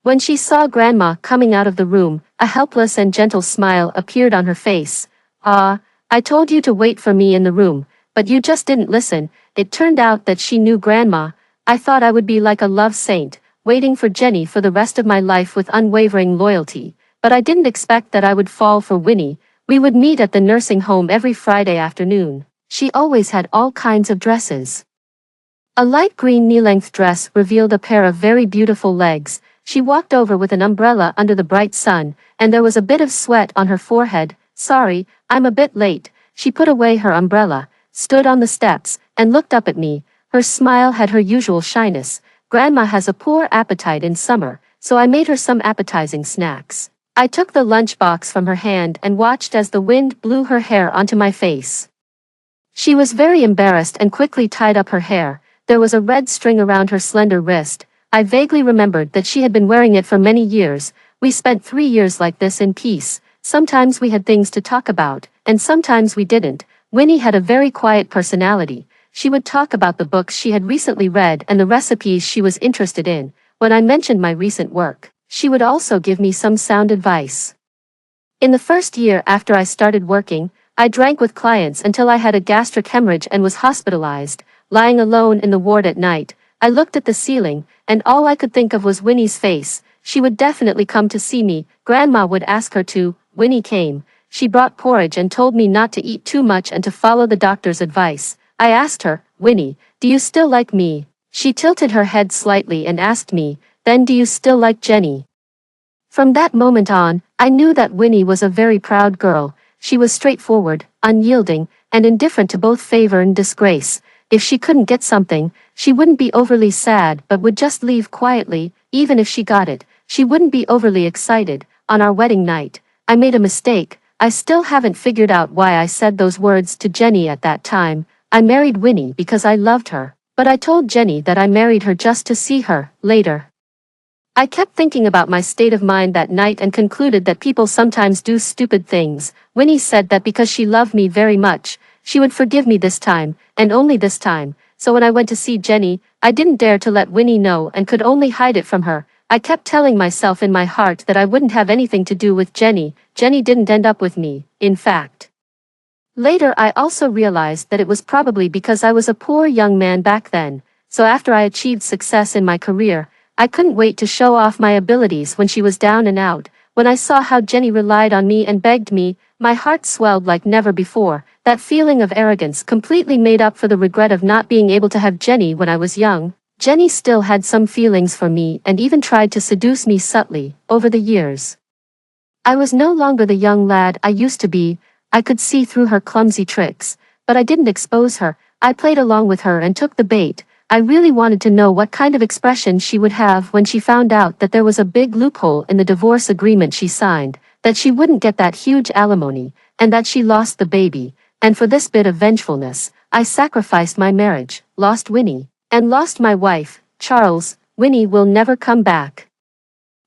When she saw Grandma coming out of the room, a helpless and gentle smile appeared on her face. "Ah, I told you to wait for me in the room, but you just didn't listen." It turned out that she knew Grandma. I thought I would be like a love saint, waiting for Jenny for the rest of my life with unwavering loyalty. But I didn't expect that I would fall for Winnie. We would meet at the nursing home every Friday afternoon. She always had all kinds of dresses. A light green knee-length dress revealed a pair of very beautiful legs. She walked over with an umbrella under the bright sun, and there was a bit of sweat on her forehead. "Sorry, I'm a bit late." She put away her umbrella, stood on the steps, and looked up at me. Her smile had her usual shyness. Grandma has a poor appetite in summer, so I made her some appetizing snacks. I took the lunchbox from her hand and watched as the wind blew her hair onto my face. She was very embarrassed and quickly tied up her hair. There was a red string around her slender wrist. I vaguely remembered that she had been wearing it for many years. We spent 3 years like this in peace. Sometimes we had things to talk about, and sometimes we didn't. Winnie had a very quiet personality. She would talk about the books she had recently read and the recipes she was interested in. When I mentioned my recent work, she would also give me some sound advice. In the first year after I started working, I drank with clients until I had a gastric hemorrhage and was hospitalized. Lying alone in the ward at night, I looked at the ceiling, and all I could think of was Winnie's face. She would definitely come to see me. Grandma would ask her to. Winnie came. She brought porridge and told me not to eat too much and to follow the doctor's advice. I asked her, "Winnie, do you still like me?" She tilted her head slightly and asked me, "Then do you still like Jenny?" From that moment on, I knew that Winnie was a very proud girl. She was straightforward, unyielding, and indifferent to both favor and disgrace. If she couldn't get something, she wouldn't be overly sad but would just leave quietly. Even if she got it, she wouldn't be overly excited. On our wedding night, I made a mistake. I still haven't figured out why I said those words to Jenny at that time. I married Winnie because I loved her, but I told Jenny that I married her just to see her later. I kept thinking about my state of mind that night and concluded that people sometimes do stupid things. Winnie said that because she loved me very much, she would forgive me this time, and only this time. So when I went to see Jenny, I didn't dare to let Winnie know and could only hide it from her. I kept telling myself in my heart that I wouldn't have anything to do with Jenny. Jenny didn't end up with me, in fact. Later I also realized that it was probably because I was a poor young man back then. So after I achieved success in my career, I couldn't wait to show off my abilities when she was down and out. When I saw how Jenny relied on me and begged me, my heart swelled like never before. That feeling of arrogance completely made up for the regret of not being able to have Jenny when I was young. Jenny still had some feelings for me and even tried to seduce me subtly. Over the years, I was no longer the young lad I used to be. I could see through her clumsy tricks, but I didn't expose her. I played along with her and took the bait. I really wanted to know what kind of expression she would have when she found out that there was a big loophole in the divorce agreement she signed, that she wouldn't get that huge alimony, and that she lost the baby. And for this bit of vengefulness, I sacrificed my marriage, lost Winnie, and lost my wife, Charles. Winnie will never come back.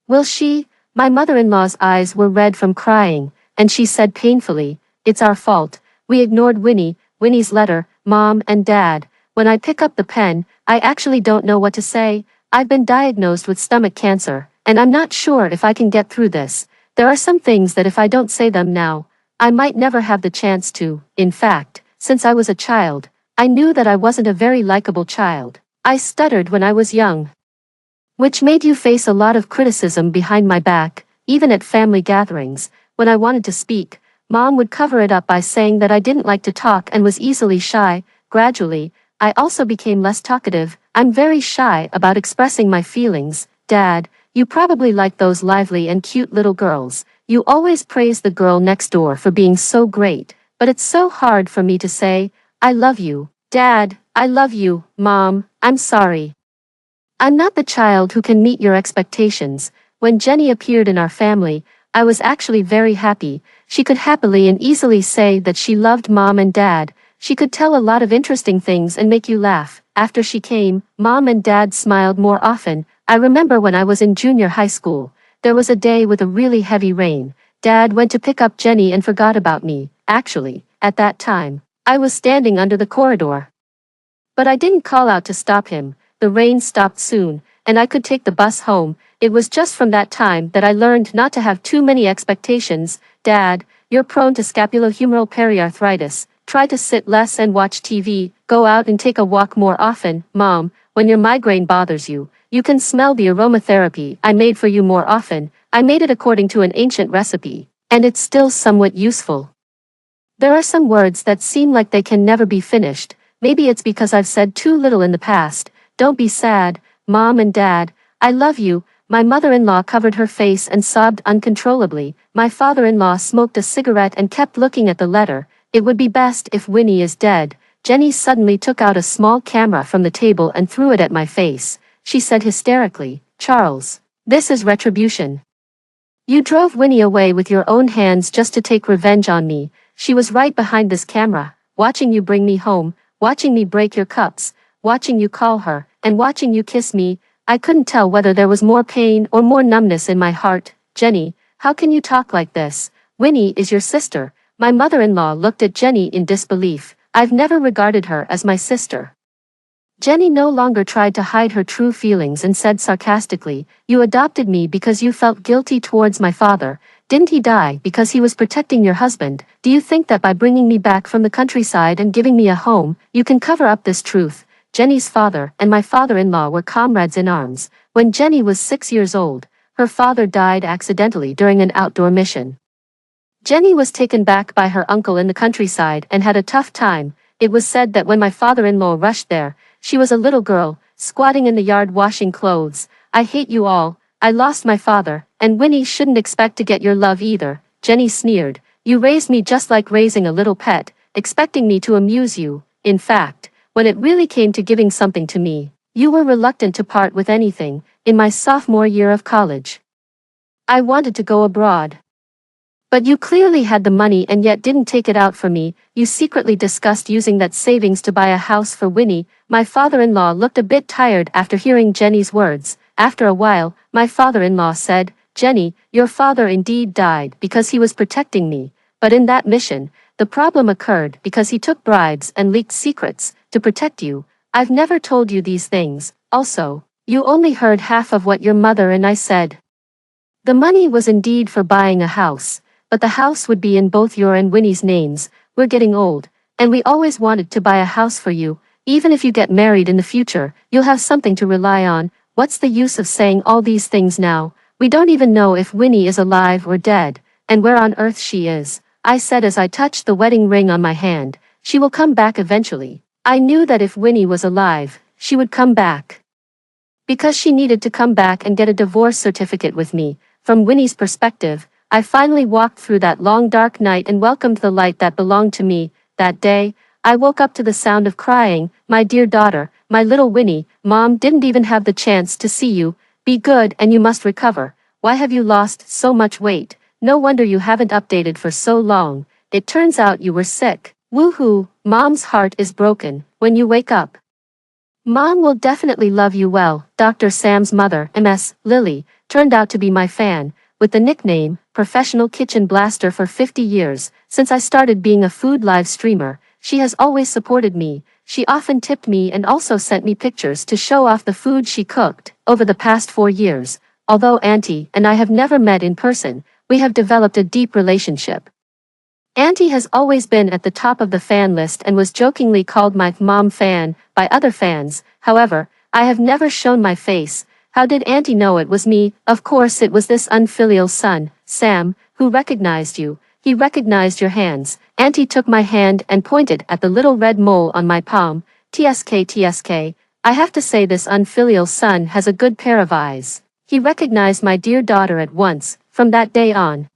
Will she? My mother-in-law's eyes were red from crying, and she said painfully, "It's our fault. We ignored Winnie, Winnie's letter, Mom and Dad." When I pick up the pen, I actually don't know what to say. I've been diagnosed with stomach cancer, and I'm not sure if I can get through this. There are some things that if I don't say them now, I might never have the chance to. In fact, since I was a child, I knew that I wasn't a very likable child. I stuttered when I was young, which made you face a lot of criticism behind my back, even at family gatherings. When I wanted to speak, Mom would cover it up by saying that I didn't like to talk and was easily shy. Gradually, I also became less talkative. I'm very shy about expressing my feelings. Dad, you probably like those lively and cute little girls. You always praise the girl next door for being so great, but it's so hard for me to say, "I love you." Dad, I love you. Mom, I'm sorry. I'm not the child who can meet your expectations. When Jenny appeared in our family, I was actually very happy. She could happily and easily say that she loved Mom and Dad. She could tell a lot of interesting things and make you laugh. After she came, Mom and Dad smiled more often. I remember when I was in junior high school, there was a day with a really heavy rain. Dad went to pick up Jenny and forgot about me. Actually, at that time, I was standing under the corridor. But I didn't call out to stop him. The rain stopped soon, and I could take the bus home. It was just from that time that I learned not to have too many expectations. Dad, you're prone to scapulohumeral periarthritis. Try to sit less and watch TV, go out and take a walk more often. Mom, when your migraine bothers you, you can smell the aromatherapy I made for you more often. I made it according to an ancient recipe, and it's still somewhat useful. There are some words that seem like they can never be finished. Maybe it's because I've said too little in the past. Don't be sad, Mom and Dad, I love you. My mother-in-law covered her face and sobbed uncontrollably. My father-in-law smoked a cigarette and kept looking at the letter. It would be best if Winnie is dead. Jenny suddenly took out a small camera from the table and threw it at my face. She said hysterically, "Charles, this is retribution. You drove Winnie away with your own hands just to take revenge on me. She was right behind this camera, watching you bring me home, watching me break your cups, watching you call her, and watching you kiss me." I couldn't tell whether there was more pain or more numbness in my heart. "Jenny, how can you talk like this? Winnie is your sister." My mother-in-law looked at Jenny in disbelief. I've never regarded her as my sister. Jenny no longer tried to hide her true feelings and said sarcastically, "You adopted me because you felt guilty towards my father. Didn't he die because he was protecting your husband? Do you think that by bringing me back from the countryside and giving me a home, you can cover up this truth?" Jenny's father and my father-in-law were comrades in arms. When Jenny was 6 years old, her father died accidentally during an outdoor mission. Jenny was taken back by her uncle in the countryside and had a tough time. It was said that when my father-in-law rushed there, she was a little girl, squatting in the yard washing clothes. I hate you all. I lost my father, and Winnie shouldn't expect to get your love either, Jenny sneered. You raised me just like raising a little pet, expecting me to amuse you. In fact, when it really came to giving something to me, you were reluctant to part with anything. In my sophomore year of college, I wanted to go abroad. But you clearly had the money and yet didn't take it out for me. You secretly discussed using that savings to buy a house for Winnie. My father-in-law looked a bit tired after hearing Jenny's words. After a while, my father-in-law said, Jenny, your father indeed died because he was protecting me. But in that mission, the problem occurred because he took bribes and leaked secrets to protect you. I've never told you these things. Also, you only heard half of what your mother and I said. The money was indeed for buying a house, but the house would be in both your and Winnie's names. We're getting old, and we always wanted to buy a house for you. Even if you get married in the future, you'll have something to rely on. What's the use of saying all these things now? We don't even know if Winnie is alive or dead, and where on earth she is, I said as I touched the wedding ring on my hand. She will come back eventually. I knew that if Winnie was alive, she would come back. Because she needed to come back and get a divorce certificate with me. From Winnie's perspective, I finally walked through that long dark night and welcomed the light that belonged to me. That day, I woke up to the sound of crying. My dear daughter, my little Winnie, Mom didn't even have the chance to see you. Be good and you must recover. Why have you lost so much weight? No wonder you haven't updated for so long. It turns out you were sick. Woohoo, Mom's heart is broken. When you wake up, Mom will definitely love you well. Dr. Sam's mother, Ms. Lily, turned out to be my fan, with the nickname, Professional Kitchen Blaster for 50 years. Since I started being a food live streamer, she has always supported me. She often tipped me and also sent me pictures to show off the food she cooked. Over the past 4 years, although Auntie and I have never met in person, we have developed a deep relationship. Auntie has always been at the top of the fan list and was jokingly called my mom fan by other fans. However, I have never shown my face. How did Auntie know it was me? Of course it was this unfilial son, Sam, who recognized you. He recognized your hands. Auntie took my hand and pointed at the little red mole on my palm. TSK TSK. I have to say this unfilial son has a good pair of eyes. He recognized my dear daughter at once. From that day on,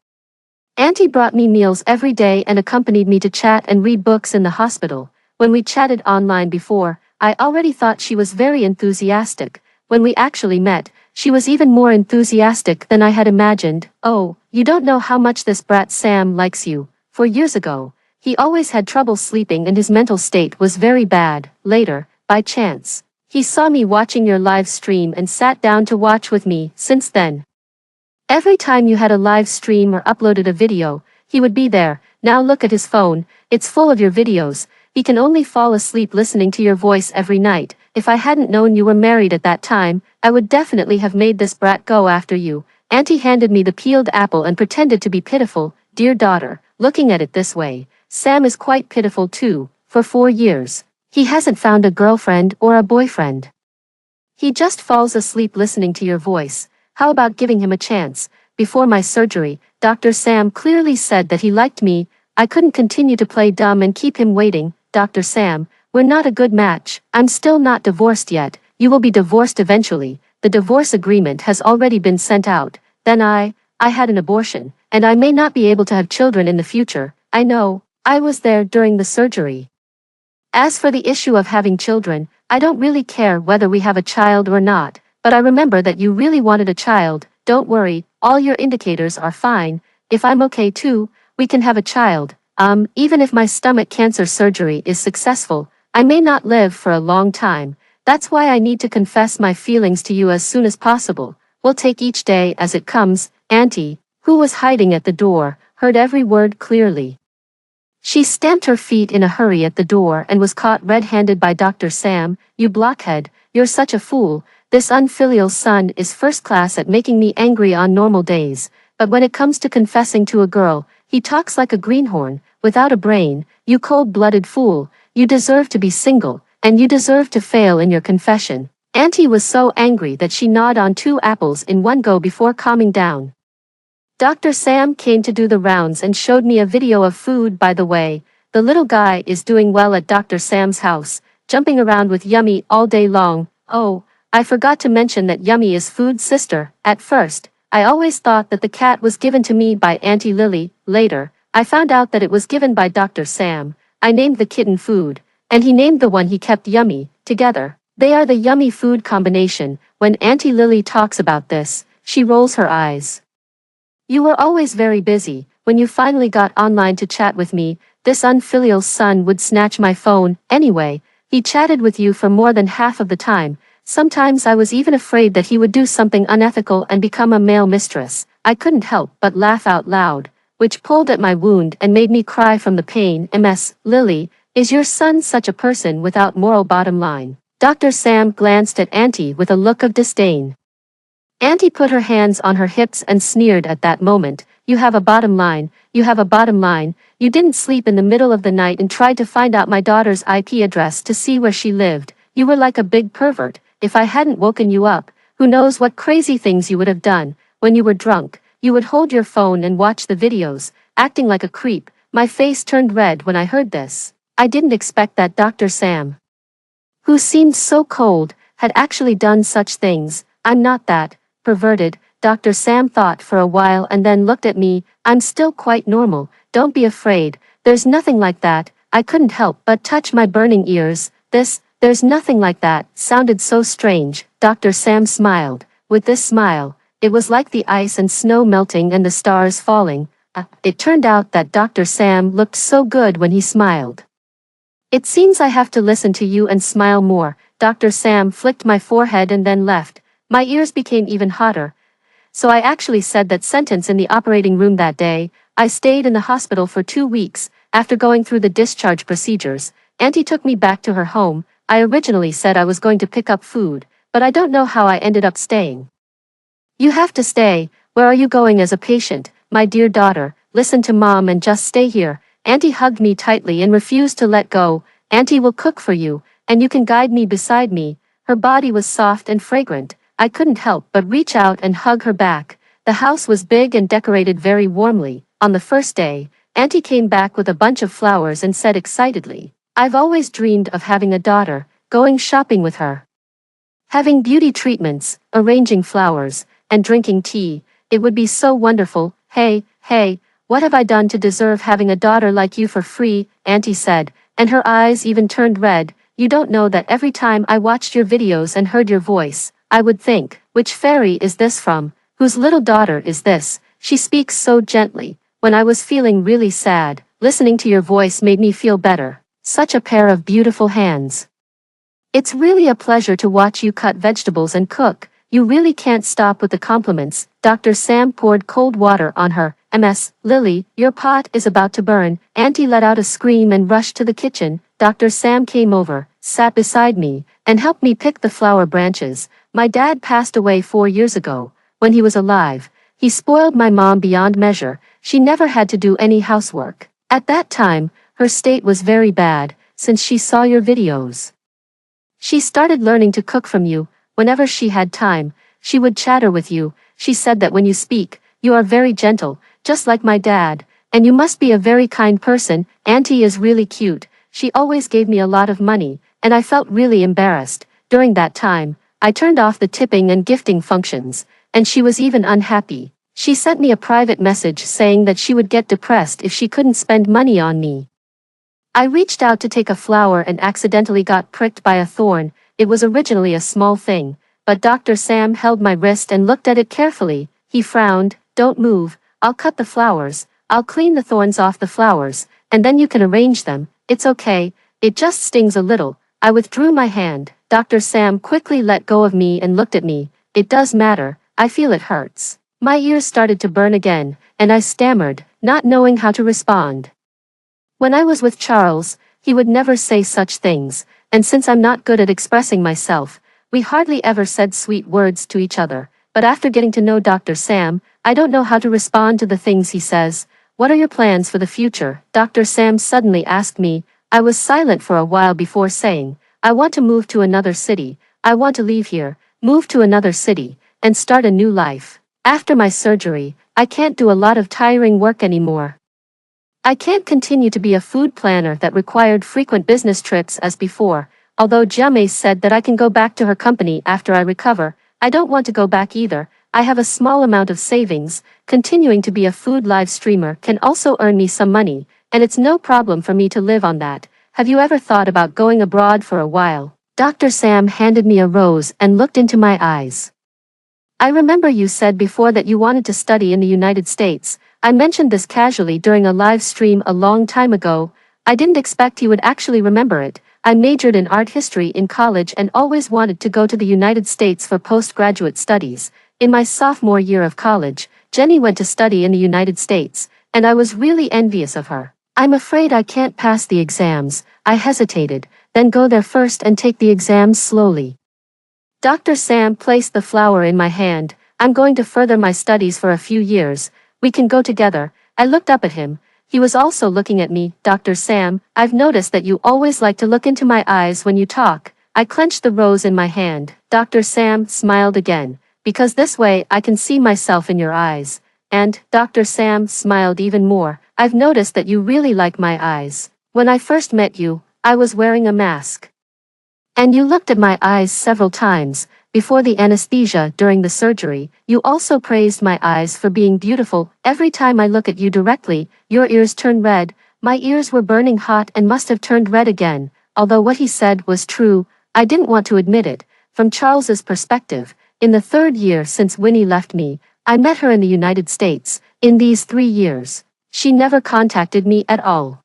Auntie brought me meals every day and accompanied me to chat and read books in the hospital. When we chatted online before, I already thought she was very enthusiastic. When we actually met, she was even more enthusiastic than I had imagined. Oh, you don't know how much this brat Sam likes you. 4 years ago, he always had trouble sleeping and his mental state was very bad. Later, by chance, he saw me watching your live stream and sat down to watch with me. Since then, every time you had a live stream or uploaded a video, he would be there. Now look at his phone, it's full of your videos. He can only fall asleep listening to your voice every night. If I hadn't known you were married at that time, I would definitely have made this brat go after you. Auntie handed me the peeled apple and pretended to be pitiful. Dear daughter, looking at it this way, Sam is quite pitiful too. For 4 years, he hasn't found a girlfriend or a boyfriend. He just falls asleep listening to your voice. How about giving him a chance? Before my surgery, Dr. Sam clearly said that he liked me. I couldn't continue to play dumb and keep him waiting. Dr. Sam, we're not a good match. I'm still not divorced yet. You will be divorced eventually. The divorce agreement has already been sent out. Then I had an abortion, and I may not be able to have children in the future. I know. I was there during the surgery. As for the issue of having children, I don't really care whether we have a child or not. But I remember that you really wanted a child. Don't worry, all your indicators are fine. If I'm okay too, we can have a child. Even if my stomach cancer surgery is successful, I may not live for a long time. That's why I need to confess my feelings to you as soon as possible. We'll take each day as it comes. Auntie, who was hiding at the door, heard every word clearly. She stamped her feet in a hurry at the door and was caught red-handed by Dr. Sam. You blockhead, you're such a fool. This unfilial son is first class at making me angry on normal days, but when it comes to confessing to a girl, he talks like a greenhorn, without a brain. You cold-blooded fool, you deserve to be single, and you deserve to fail in your confession. Auntie was so angry that she gnawed on 2 apples in one go before calming down. Dr. Sam came to do the rounds and showed me a video of food. By the way, the little guy is doing well at Dr. Sam's house, jumping around with Yummy all day long. Oh, I forgot to mention that Yummy is Food's sister. At first, I always thought that the cat was given to me by Auntie Lily. Later, I found out that it was given by Dr. Sam. I named the kitten Food, and he named the one he kept Yummy. Together, they are the Yummy Food combination. When Auntie Lily talks about this, she rolls her eyes. You were always very busy. When you finally got online to chat with me, this unfilial son would snatch my phone. Anyway, he chatted with you for more than half of the time. Sometimes I was even afraid that he would do something unethical and become a male mistress. I couldn't help but laugh out loud, which pulled at my wound and made me cry from the pain. Lily, is your son such a person without moral? Bottom line. Dr. Sam glanced at Auntie with a look of disdain. Auntie put her hands on her hips and sneered at that moment. You have a bottom line, you have a bottom line. You didn't sleep in the middle of the night and tried to find out my daughter's IP address to see where she lived. You were like a big pervert. If I hadn't woken you up, who knows what crazy things you would have done. When you were drunk, you would hold your phone and watch the videos, acting like a creep. My face turned red when I heard this. I didn't expect that Dr. Sam, who seemed so cold, had actually done such things. I'm not that perverted. Dr. Sam thought for a while and then looked at me. I'm still quite normal. Don't be afraid. There's nothing like that. I couldn't help but touch my burning ears. There's nothing like that, sounded so strange. Dr. Sam smiled. With this smile, it was like the ice and snow melting and the stars falling. It turned out that Dr. Sam looked so good when he smiled. It seems I have to listen to you and smile more. Dr. Sam flicked my forehead and then left. My ears became even hotter. So I actually said that sentence in the operating room that day. I stayed in the hospital for 2 weeks. After going through the discharge procedures, Auntie took me back to her home. I originally said I was going to pick up Food, but I don't know how I ended up staying. You have to stay. Where are you going as a patient? My dear daughter, listen to Mom and just stay here. Auntie hugged me tightly and refused to let go. Auntie will cook for you, and you can guide me beside me. Her body was soft and fragrant. I couldn't help but reach out and hug her back. The house was big and decorated very warmly. On the first day, Auntie came back with a bunch of flowers and said excitedly, I've always dreamed of having a daughter, going shopping with her, having beauty treatments, arranging flowers, and drinking tea. It would be so wonderful. Hey, what have I done to deserve having a daughter like you for free? Auntie said, and her eyes even turned red. You don't know that every time I watched your videos and heard your voice, I would think, which fairy is this from? Whose little daughter is this? She speaks so gently. When I was feeling really sad, listening to your voice made me feel better. Such a pair of beautiful hands. It's really a pleasure to watch you cut vegetables and cook. You really can't stop with the compliments. Dr. Sam poured cold water on her. Lily, your pot is about to burn. Auntie let out a scream and rushed to the kitchen. Dr. Sam came over, sat beside me, and helped me pick the flower branches. My dad passed away 4 years ago. When he was alive, he spoiled my mom beyond measure. She never had to do any housework. At that time, her state was very bad, since she saw your videos. She started learning to cook from you. Whenever she had time, she would chatter with you. She said that when you speak, you are very gentle, just like my dad, and you must be a very kind person. Auntie is really cute. She always gave me a lot of money, and I felt really embarrassed. During that time, I turned off the tipping and gifting functions, and she was even unhappy. She sent me a private message saying that she would get depressed if she couldn't spend money on me. I reached out to take a flower and accidentally got pricked by a thorn. It was originally a small thing, but Dr. Sam held my wrist and looked at it carefully. He frowned. Don't move. I'll cut the flowers. I'll clean the thorns off the flowers, and then you can arrange them. It's okay. It just stings a little. I withdrew my hand. Dr. Sam quickly let go of me and looked at me. It does matter. I feel it hurts. My ears started to burn again, and I stammered, not knowing how to respond. When I was with Charles, he would never say such things, and since I'm not good at expressing myself, we hardly ever said sweet words to each other. But after getting to know Dr. Sam, I don't know how to respond to the things he says. What are your plans for the future? Dr. Sam suddenly asked me. I was silent for a while before saying, I want to move to another city. I want to leave here, move to another city, and start a new life. After my surgery, I can't do a lot of tiring work anymore. I can't continue to be a food planner that required frequent business trips as before. Although Jiamei said that I can go back to her company after I recover, I don't want to go back either. I have a small amount of savings. Continuing to be a food live streamer can also earn me some money, and it's no problem for me to live on that. Have you ever thought about going abroad for a while? Dr. Sam handed me a rose and looked into my eyes. I remember you said before that you wanted to study in the United States. I mentioned this casually during a live stream a long time ago. I didn't expect you would actually remember it. I majored in art history in college and always wanted to go to the United States for postgraduate studies. In my sophomore year of college, Jenny went to study in the United States, and I was really envious of her. I'm afraid I can't pass the exams. I hesitated, then go there first and take the exams slowly. Dr. Sam placed the flower in my hand. I'm going to further my studies for a few years. We can go together. I looked up at him. He was also looking at me. Dr. Sam, I've noticed that you always like to look into my eyes when you talk. I clenched the rose in my hand. Dr. Sam smiled again. Because this way I can see myself in your eyes. And, Dr. Sam smiled even more. I've noticed that you really like my eyes. When I first met you, I was wearing a mask. And you looked at my eyes several times. Before the anesthesia during the surgery, you also praised my eyes for being beautiful. Every time I look at you directly, your ears turn red. My ears were burning hot and must have turned red again. Although what he said was true, I didn't want to admit it. From Charles's perspective, in the 3rd year since Winnie left me, I met her in the United States. In these 3 years, she never contacted me at all.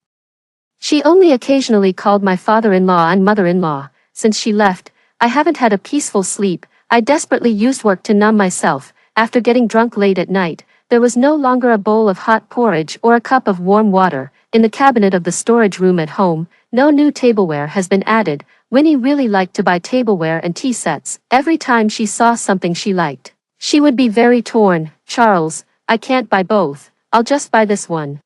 She only occasionally called my father-in-law and mother-in-law. Since she left, I haven't had a peaceful sleep. I desperately used work to numb myself. After getting drunk late at night, there was no longer a bowl of hot porridge or a cup of warm water. In the cabinet of the storage room at home, no new tableware has been added. Winnie really liked to buy tableware and tea sets. Every time she saw something she liked, she would be very torn. Charles, I can't buy both. I'll just buy this one.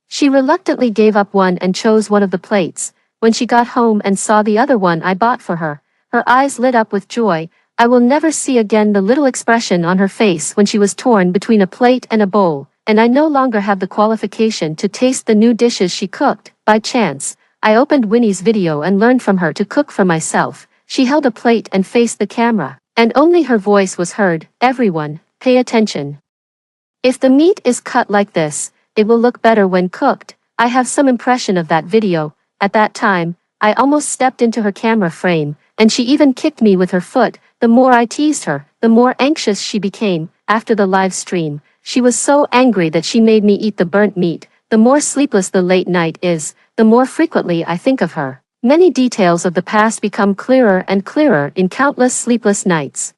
She reluctantly gave up one and chose one of the plates. When she got home and saw the other one I bought for her, her eyes lit up with joy. I will never see again the little expression on her face when she was torn between a plate and a bowl, and I no longer have the qualification to taste the new dishes she cooked. By chance, I opened Winnie's video and learned from her to cook for myself. She held a plate and faced the camera, and only her voice was heard. Everyone, pay attention. If the meat is cut like this, it will look better when cooked. I have some impression of that video. At that time, I almost stepped into her camera frame, and she even kicked me with her foot. The more I teased her, the more anxious she became. After the live stream, she was so angry that she made me eat the burnt meat. The more sleepless the late night is, the more frequently I think of her. Many details of the past become clearer and clearer in countless sleepless nights.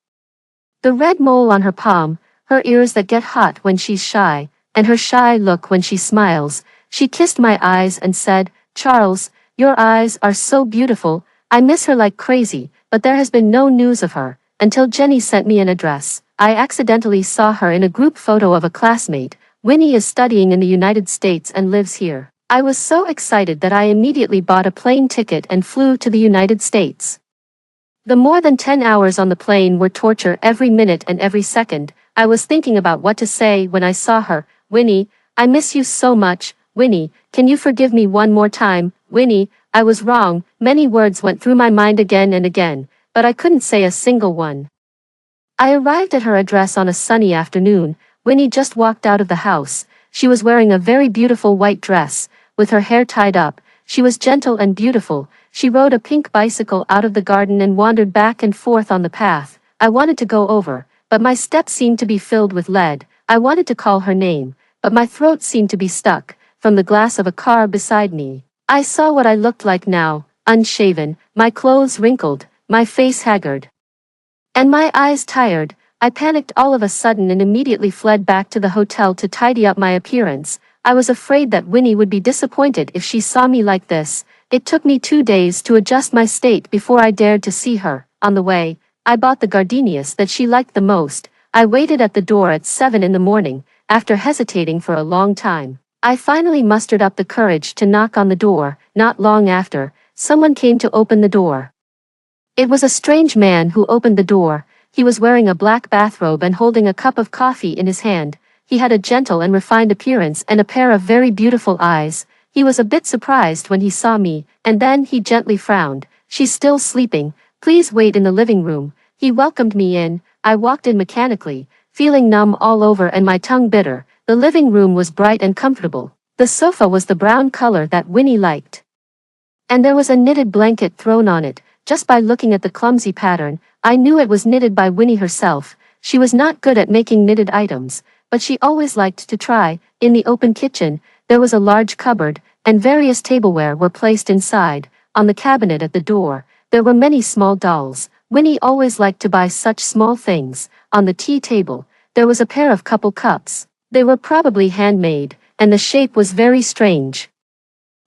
The red mole on her palm, her ears that get hot when she's shy, and her shy look when she smiles. She kissed my eyes and said, Charles, your eyes are so beautiful. I miss her like crazy, but there has been no news of her, until Jenny sent me an address. I accidentally saw her in a group photo of a classmate. Winnie is studying in the United States and lives here. I was so excited that I immediately bought a plane ticket and flew to the United States. The more than 10 hours on the plane were torture every minute and every second. I was thinking about what to say when I saw her. Winnie, I miss you so much. Winnie, can you forgive me one more time? Winnie, I was wrong. Many words went through my mind again and again, but I couldn't say a single one. I arrived at her address on a sunny afternoon. Winnie just walked out of the house. She was wearing a very beautiful white dress, with her hair tied up. She was gentle and beautiful. She rode a pink bicycle out of the garden and wandered back and forth on the path. I wanted to go over, but my steps seemed to be filled with lead. I wanted to call her name, but my throat seemed to be stuck. From the glass of a car beside me, I saw what I looked like now, unshaven, my clothes wrinkled, my face haggard, and my eyes tired. I panicked all of a sudden and immediately fled back to the hotel to tidy up my appearance. I was afraid that Winnie would be disappointed if she saw me like this. It took me 2 days to adjust my state before I dared to see her. On the way, I bought the gardenias that she liked the most. I waited at the door at 7 in the morning, after hesitating for a long time. I finally mustered up the courage to knock on the door. Not long after, someone came to open the door. It was a strange man who opened the door. He was wearing a black bathrobe and holding a cup of coffee in his hand. He had a gentle and refined appearance and a pair of very beautiful eyes. He was a bit surprised when he saw me, and then he gently frowned. she's still sleeping, please wait in the living room. He welcomed me in, I walked in mechanically, feeling numb all over and my tongue bitter. The living room was bright and comfortable. The sofa was the brown color that Winnie liked. And there was a knitted blanket thrown on it. Just by looking at the clumsy pattern, I knew it was knitted by Winnie herself. She was not good at making knitted items, but she always liked to try. In the open kitchen, there was a large cupboard, and various tableware were placed inside. On the cabinet at the door, there were many small dolls. Winnie always liked to buy such small things. On the tea table, there was a pair of couple cups. They were probably handmade, and the shape was very strange.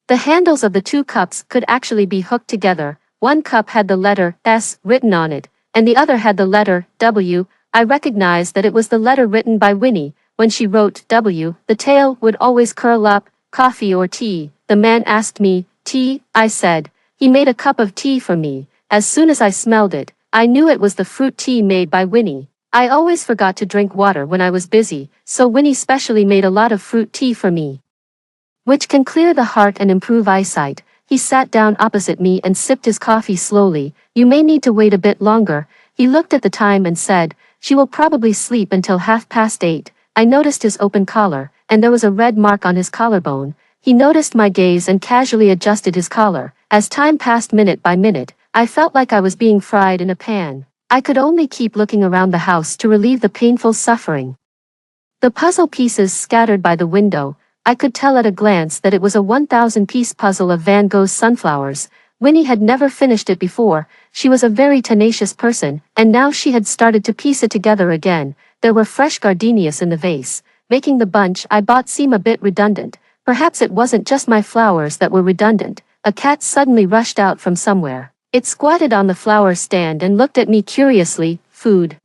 The handles of the two cups could actually be hooked together. One cup had the letter S written on it, and the other had the letter W. I recognized that it was the letter written by Winnie. When she wrote W, the tail would always curl up. Coffee or tea? The man asked me. Tea, I said. He made a cup of tea for me. As soon as I smelled it, I knew it was the fruit tea made by Winnie. I always forgot to drink water when I was busy, so Winnie specially made a lot of fruit tea for me, which can clear the heart and improve eyesight. He sat down opposite me and sipped his coffee slowly. You may need to wait a bit longer. He looked at the time and said, she will probably sleep until 8:30. I noticed his open collar, and there was a red mark on his collarbone. He noticed my gaze and casually adjusted his collar. As time passed minute by minute, I felt like I was being fried in a pan. I could only keep looking around the house to relieve the painful suffering. The puzzle pieces scattered by the window, I could tell at a glance that it was a 1,000-piece puzzle of Van Gogh's sunflowers. Winnie had never finished it before. She was a very tenacious person, and now she had started to piece it together again. There were fresh gardenias in the vase, making the bunch I bought seem a bit redundant. Perhaps it wasn't just my flowers that were redundant. A cat suddenly rushed out from somewhere. It squatted on the flower stand and looked at me curiously. Food.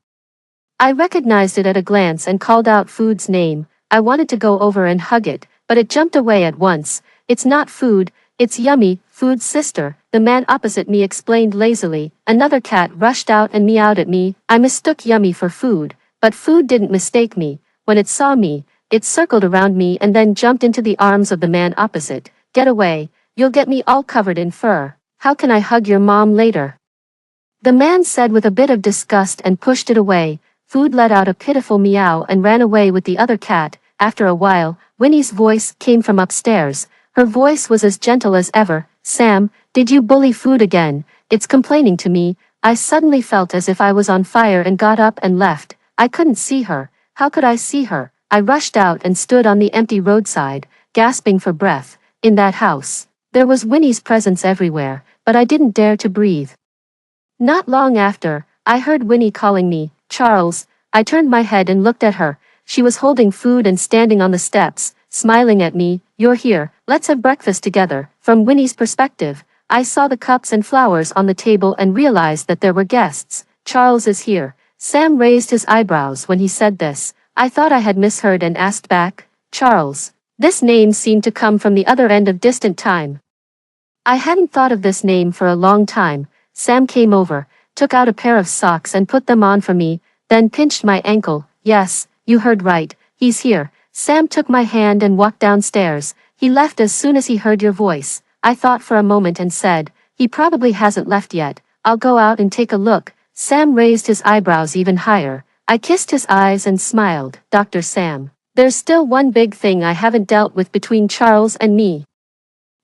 I recognized it at a glance and called out Food's name. I wanted to go over and hug it, but it jumped away at once. It's not Food, it's Yummy, Food's sister, the man opposite me explained lazily. Another cat rushed out and meowed at me. I mistook Yummy for Food, but Food didn't mistake me. When it saw me, it circled around me and then jumped into the arms of the man opposite. Get away, you'll get me all covered in fur. How can I hug your mom later? The man said with a bit of disgust and pushed it away. Food let out a pitiful meow and ran away with the other cat. After a while, Winnie's voice came from upstairs. Her voice was as gentle as ever. Sam, did you bully Food again? It's complaining to me. I suddenly felt as if I was on fire and got up and left. I couldn't see her. How could I see her? I rushed out and stood on the empty roadside, gasping for breath. In that house, there was Winnie's presence everywhere, but I didn't dare to breathe. Not long after, I heard Winnie calling me, Charles. I turned my head and looked at her. She was holding Food and standing on the steps, smiling at me. You're here, let's have breakfast together. From Winnie's perspective, I saw the cups and flowers on the table and realized that there were guests. Charles is here. Sam raised his eyebrows when he said this. I thought I had misheard and asked back, Charles. This name seemed to come from the other end of distant time. I hadn't thought of this name for a long time. Sam came over, took out a pair of socks and put them on for me, then pinched my ankle. Yes, you heard right, he's here. Sam took my hand and walked downstairs. He left as soon as he heard your voice. I thought for a moment and said, he probably hasn't left yet. I'll go out and take a look. Sam raised his eyebrows even higher. I kissed his eyes and smiled. Dr. Sam, there's still one big thing I haven't dealt with between Charles and me.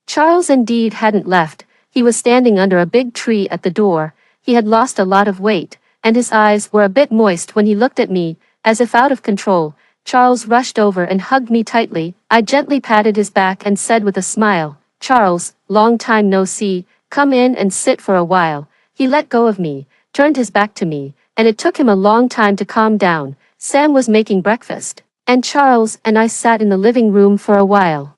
Charles indeed hadn't left. He was standing under a big tree at the door. He had lost a lot of weight, and his eyes were a bit moist when he looked at me, as if out of control. Charles rushed over and hugged me tightly. I gently patted his back and said with a smile, Charles, long time no see, come in and sit for a while. He let go of me, turned his back to me, and it took him a long time to calm down. Sam was making breakfast, and Charles and I sat in the living room for a while.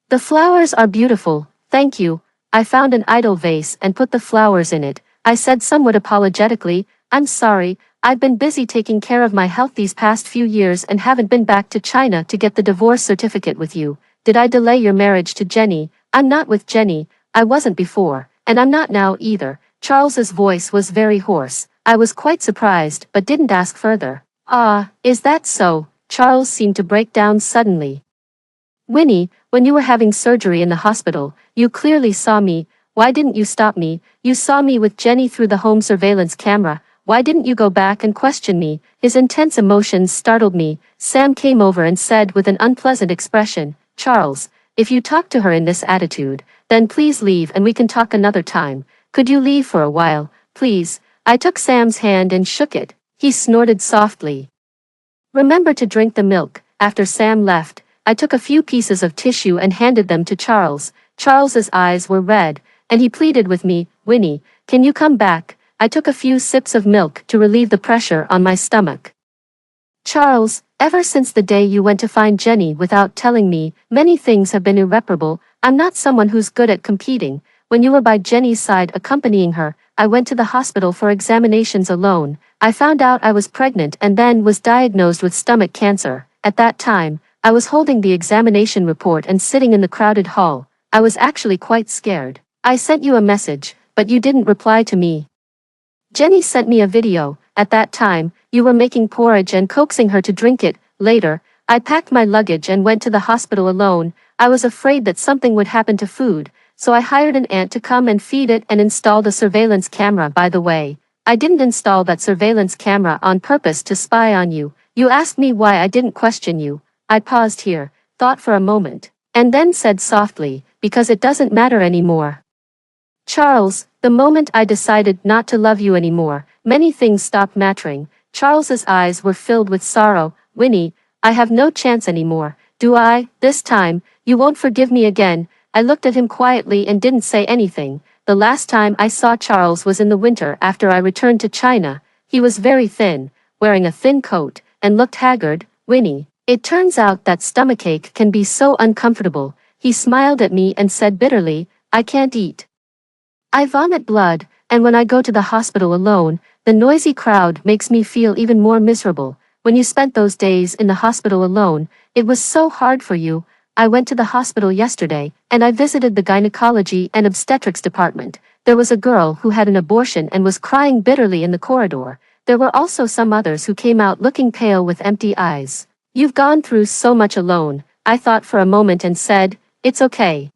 The flowers are beautiful, thank you. I found an idol vase and put the flowers in it. I said somewhat apologetically, I'm sorry, I've been busy taking care of my health these past few years and haven't been back to China to get the divorce certificate with you. Did I delay your marriage to Jenny? I'm not with Jenny, I wasn't before, and I'm not now either. Charles's voice was very hoarse. I was quite surprised but didn't ask further. Ah, is that so? Charles seemed to break down suddenly. Winnie, when you were having surgery in the hospital, you clearly saw me. why didn't you stop me? You saw me with Jenny through the home surveillance camera. Why didn't you go back and question me? His intense emotions startled me. Sam came over and said with an unpleasant expression, Charles, if you talk to her in this attitude, then please leave and we can talk another time. Could you leave for a while, please? I took Sam's hand and shook it. He snorted softly. Remember to drink the milk. After Sam left, I took a few pieces of tissue and handed them to Charles. Charles's eyes were red, and he pleaded with me, Winnie, can you come back? I took a few sips of milk to relieve the pressure on my stomach. Charles, ever since the day you went to find Jenny without telling me, many things have been irreparable. I'm not someone who's good at competing. When you were by Jenny's side accompanying her, I went to the hospital for examinations alone. I found out I was pregnant and then was diagnosed with stomach cancer. At that time, I was holding the examination report and sitting in the crowded hall. I was actually quite scared. I sent you a message, but you didn't reply to me. Jenny sent me a video. At that time, you were making porridge and coaxing her to drink it. Later, I packed my luggage and went to the hospital alone. I was afraid that something would happen to food, so I hired an aunt to come and feed it and installed a surveillance camera. By the way, I didn't install that surveillance camera on purpose to spy on you. You asked me why I didn't question you. I paused here, thought for a moment, and then said softly, because it doesn't matter anymore. Charles, the moment I decided not to love you anymore, many things stopped mattering. Charles's eyes were filled with sorrow. Winnie, I have no chance anymore, do I? This time, you won't forgive me again. I looked at him quietly and didn't say anything. The last time I saw Charles was in the winter after I returned to China. He was very thin, wearing a thin coat, and looked haggard. Winnie, it turns out that stomachache can be so uncomfortable. He smiled at me and said bitterly, I can't eat. I vomit blood, and when I go to the hospital alone, the noisy crowd makes me feel even more miserable. When you spent those days in the hospital alone, it was so hard for you. I went to the hospital yesterday, and I visited the gynecology and obstetrics department. There was a girl who had an abortion and was crying bitterly in the corridor. There were also some others who came out looking pale with empty eyes. You've gone through so much alone. I thought for a moment and said, it's okay.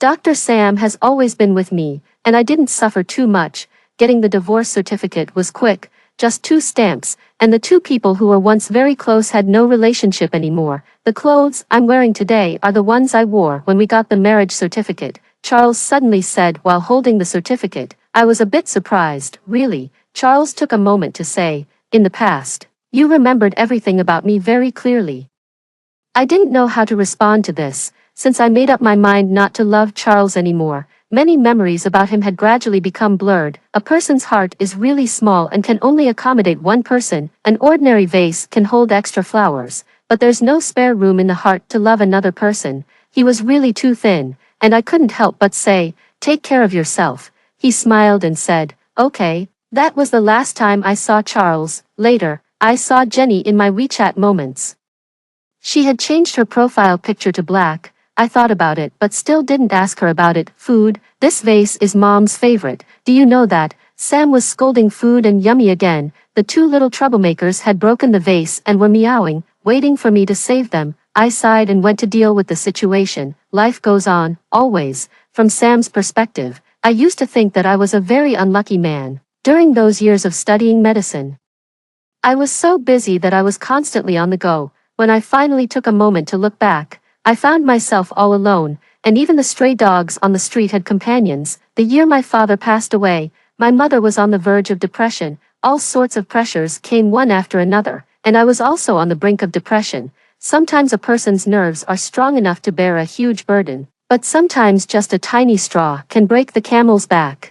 Dr. Sam has always been with me, and I didn't suffer too much. Getting the divorce certificate was quick, just 2 stamps, and the 2 people who were once very close had no relationship anymore. The clothes I'm wearing today are the ones I wore when we got the marriage certificate, Charles suddenly said while holding the certificate. I was a bit surprised, really. Charles took a moment to say, in the past, you remembered everything about me very clearly. I didn't know how to respond to this. Since I made up my mind not to love Charles anymore, many memories about him had gradually become blurred. A person's heart is really small and can only accommodate one person. An ordinary vase can hold extra flowers, but there's no spare room in the heart to love another person. He was really too thin, and I couldn't help but say, take care of yourself. He smiled and said, okay. That was the last time I saw Charles. Later, I saw Jenny in my WeChat moments. She had changed her profile picture to black. I thought about it but still didn't ask her about it. Food, this vase is Mom's favorite. Do you know that? Sam was scolding Food and Yummy again. The 2 little troublemakers had broken the vase and were meowing, waiting for me to save them. I sighed and went to deal with the situation. Life goes on, always. From Sam's perspective, I used to think that I was a very unlucky man. During those years of studying medicine, I was so busy that I was constantly on the go. When I finally took a moment to look back, I found myself all alone, and even the stray dogs on the street had companions. The year my father passed away, my mother was on the verge of depression. All sorts of pressures came one after another, and I was also on the brink of depression. Sometimes a person's nerves are strong enough to bear a huge burden, but sometimes just a tiny straw can break the camel's back.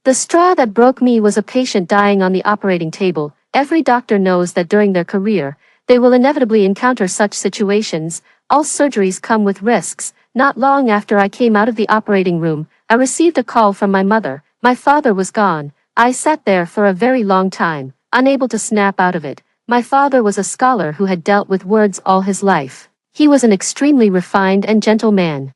The straw that broke me was a patient dying on the operating table. Every doctor knows that during their career, they will inevitably encounter such situations. All surgeries come with risks. Not long after I came out of the operating room, I received a call from my mother. My father was gone. I sat there for a very long time, unable to snap out of it. My father was a scholar who had dealt with words all his life. He was an extremely refined and gentle man.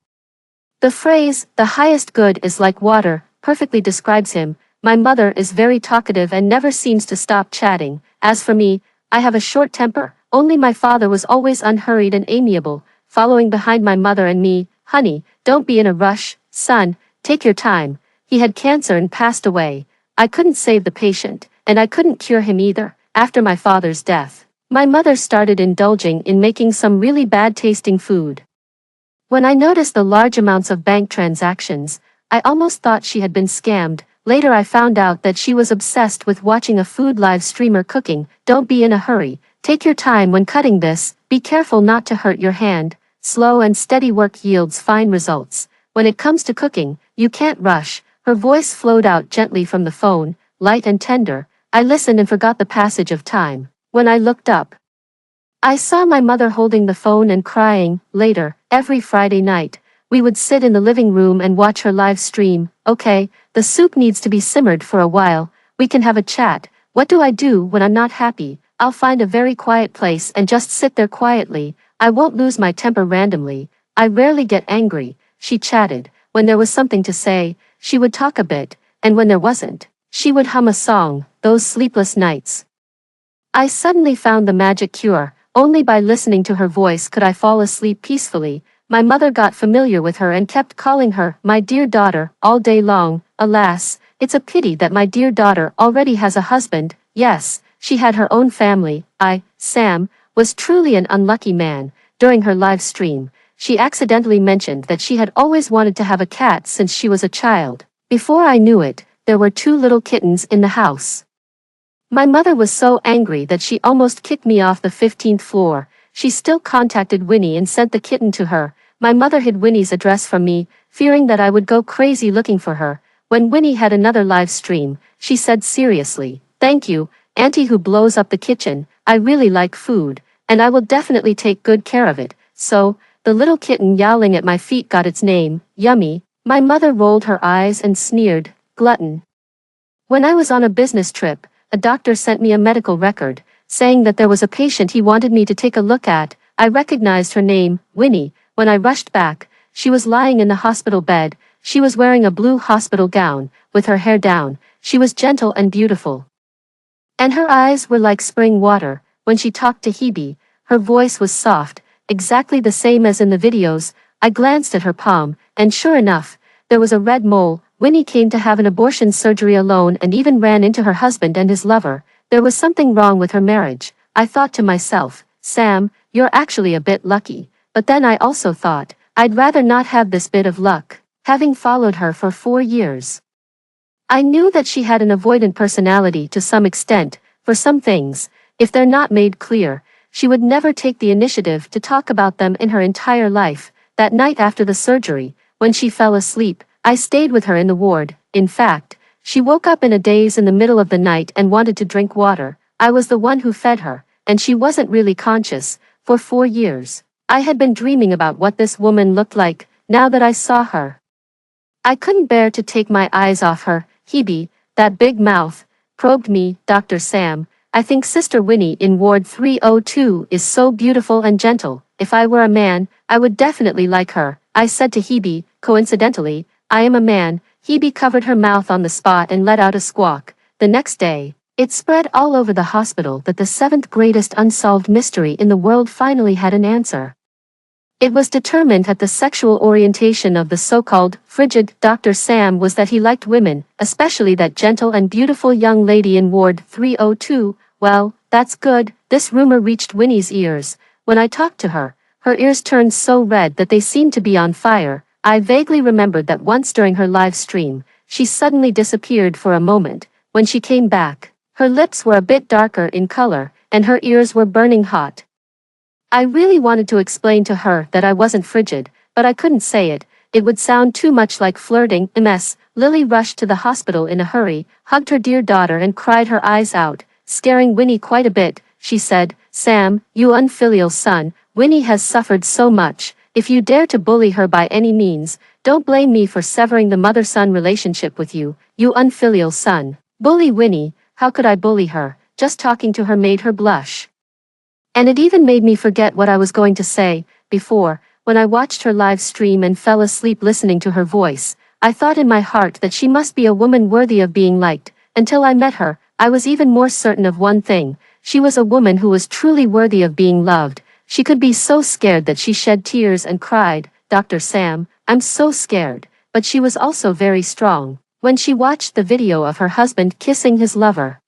The phrase, the highest good is like water, perfectly describes him. My mother is very talkative and never seems to stop chatting. As for me, I have a short temper. Only my father was always unhurried and amiable, following behind my mother and me. Honey, don't be in a rush, son. take your time. He had cancer and passed away. I couldn't save the patient, and I couldn't cure him either. After my father's death, my mother started indulging in making some really bad-tasting food. When I noticed the large amounts of bank transactions, I almost thought she had been scammed. Later I found out that she was obsessed with watching a food live streamer cooking. Don't be in a hurry. Take your time when cutting this. Be careful not to hurt your hand. Slow and steady work yields fine results. When it comes to cooking, you can't rush. Her voice flowed out gently from the phone, light and tender. I listened and forgot the passage of time. When I looked up, I saw my mother holding the phone and crying. Later, every Friday night, we would sit in the living room and watch her live stream. Okay, the soup needs to be simmered for a while. We can have a chat. What do I do when I'm not happy? I'll find a very quiet place and just sit there quietly. I won't lose my temper randomly. I rarely get angry. She chatted. When there was something to say, she would talk a bit, and when there wasn't, she would hum a song. Those sleepless nights, I suddenly found the magic cure. Only by listening to her voice could I fall asleep peacefully. My mother got familiar with her and kept calling her, my dear daughter, all day long. Alas, it's a pity that my dear daughter already has a husband. Yes, she had her own family. Sam, was truly an unlucky man. During her live stream, she accidentally mentioned that she had always wanted to have a cat since she was a child. Before I knew it, there were 2 little kittens in the house. My mother was so angry that she almost kicked me off the 15th floor. She still contacted Winnie and sent the kitten to her. My mother hid Winnie's address from me, fearing that I would go crazy looking for her. When Winnie had another live stream, she said seriously, "Thank you, Auntie who blows up the kitchen. I really like food, and I will definitely take good care of it." So, the little kitten yowling at my feet got its name, Yummy. My mother rolled her eyes and sneered, "Glutton." When I was on a business trip, a doctor sent me a medical record, saying that there was a patient he wanted me to take a look at. I recognized her name, Winnie. When I rushed back, she was lying in the hospital bed. She was wearing a blue hospital gown, with her hair down. She was gentle and beautiful, and her eyes were like spring water. When she talked to Hebe, her voice was soft, exactly the same as in the videos. I glanced at her palm, and sure enough, there was a red mole. Winnie came to have an abortion surgery alone and even ran into her husband and his lover. There was something wrong with her marriage. I thought to myself, Sam, you're actually a bit lucky. But then I also thought, I'd rather not have this bit of luck, having followed her for 4 years. I knew that she had an avoidant personality to some extent. For some things, if they're not made clear, she would never take the initiative to talk about them in her entire life. That night after the surgery, when she fell asleep, I stayed with her in the ward. In fact, she woke up in a daze in the middle of the night and wanted to drink water. I was the one who fed her, and she wasn't really conscious. For 4 years, I had been dreaming about what this woman looked like. Now that I saw her, I couldn't bear to take my eyes off her. Hebe, that big mouth, probed me. Dr. Sam, I think Sister Winnie in Ward 302 is so beautiful and gentle. If I were a man, I would definitely like her, I said to Hebe. Coincidentally, I am a man. Hebe covered her mouth on the spot and let out a squawk. The next day, it spread all over the hospital that the 7th greatest unsolved mystery in the world finally had an answer. It was determined that the sexual orientation of the so-called frigid Dr. Sam was that he liked women, especially that gentle and beautiful young lady in Ward 302. Well, that's good. This rumor reached Winnie's ears. When I talked to her, her ears turned so red that they seemed to be on fire. I vaguely remembered that once during her live stream, she suddenly disappeared for a moment. When she came back, her lips were a bit darker in color, and her ears were burning hot. I really wanted to explain to her that I wasn't frigid, but I couldn't say it. It would sound too much like flirting. Lily rushed to the hospital in a hurry, hugged her dear daughter and cried her eyes out, scaring Winnie quite a bit. She said, "Sam, you unfilial son, Winnie has suffered so much. If you dare to bully her by any means, don't blame me for severing the mother-son relationship with you, you unfilial son." Bully Winnie? How could I bully her? Just talking to her made her blush. And it even made me forget what I was going to say. Before, when I watched her live stream and fell asleep listening to her voice, I thought in my heart that she must be a woman worthy of being liked. Until I met her, I was even more certain of one thing. She was a woman who was truly worthy of being loved. She could be so scared that she shed tears and cried, "Dr. Sam, I'm so scared." but she was also very strong. When she watched the video of her husband kissing his lover,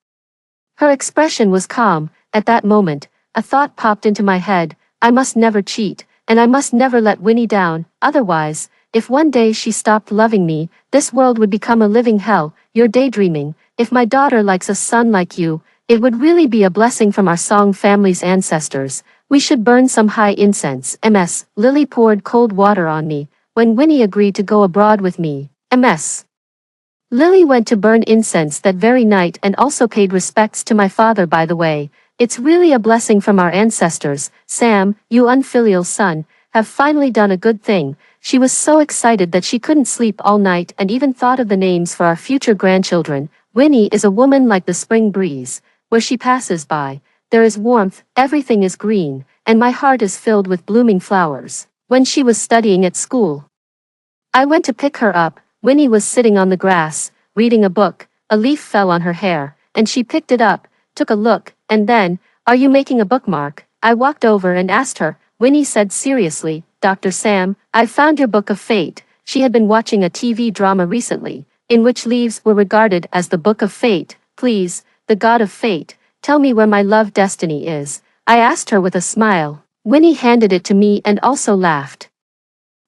her expression was calm. At that moment, a thought popped into my head: I must never cheat, and I must never let Winnie down, otherwise, if one day she stopped loving me, this world would become a living hell. You're daydreaming. If my daughter likes a son like you, it would really be a blessing from our Song family's ancestors. We should burn some high incense. Ms. Lily poured cold water on me when Winnie agreed to go abroad with me. Ms. Lily went to burn incense that very night and also paid respects to my father. By the way, it's really a blessing from our ancestors. Sam, you unfilial son, have finally done a good thing. She was so excited that she couldn't sleep all night and even thought of the names for our future grandchildren. Winnie is a woman like the spring breeze. Where she passes by, there is warmth, everything is green, and my heart is filled with blooming flowers. When she was studying at school, I went to pick her up. Winnie was sitting on the grass, reading a book. A leaf fell on her hair, and she picked it up, took a look, and then, "Are you making a bookmark?" I walked over and asked her. Winnie said seriously, "Dr. Sam, I found your book of fate." She had been watching a TV drama recently, in which leaves were regarded as the book of fate. "Please, the god of fate, tell me where my love destiny is," I asked her with a smile. Winnie handed it to me and also laughed.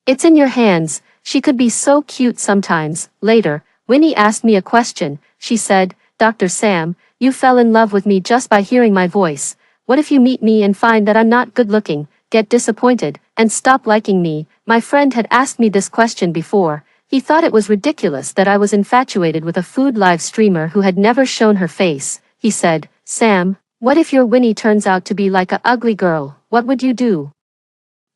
"It's in your hands." She could be so cute sometimes. Later, Winnie asked me a question. She said, "Dr. Sam, you fell in love with me just by hearing my voice. What if you meet me and find that I'm not good looking, get disappointed, and stop liking me?" My friend had asked me this question before. He thought it was ridiculous that I was infatuated with a food live streamer who had never shown her face. He said, "Sam, what if your Winnie turns out to be like a ugly girl? What would you do?"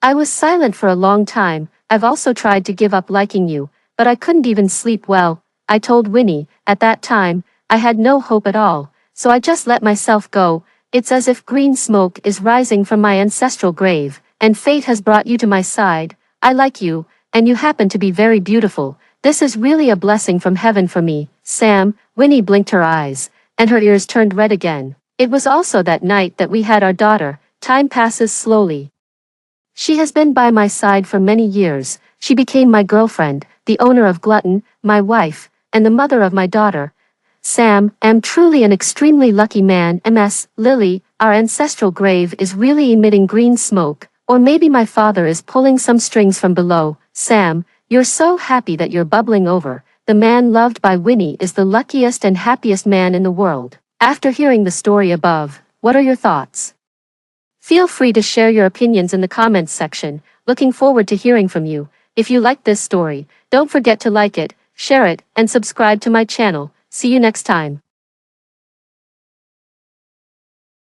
I was silent for a long time. "I've also tried to give up liking you, but I couldn't even sleep well," I told Winnie. At that time, I had no hope at all, so I just let myself go. It's as if green smoke is rising from my ancestral grave, and fate has brought you to my side. I like you, and you happen to be very beautiful. This is really a blessing from heaven for me. Sam, Winnie blinked her eyes, and her ears turned red again. It was also that night that we had our daughter. Time passes slowly. She has been by my side for many years. She became my girlfriend, the owner of Glutton, my wife, and the mother of my daughter. Sam, am truly an extremely lucky man. Ms. Lily, our ancestral grave is really emitting green smoke, or maybe my father is pulling some strings from below. Sam, you're so happy that you're bubbling over. The man loved by Winnie is the luckiest and happiest man in the world. After hearing the story above, what are your thoughts? Feel free to share your opinions in the comments section. Looking forward to hearing from you. If you liked this story, don't forget to like it, share it, and subscribe to my channel. See you next time.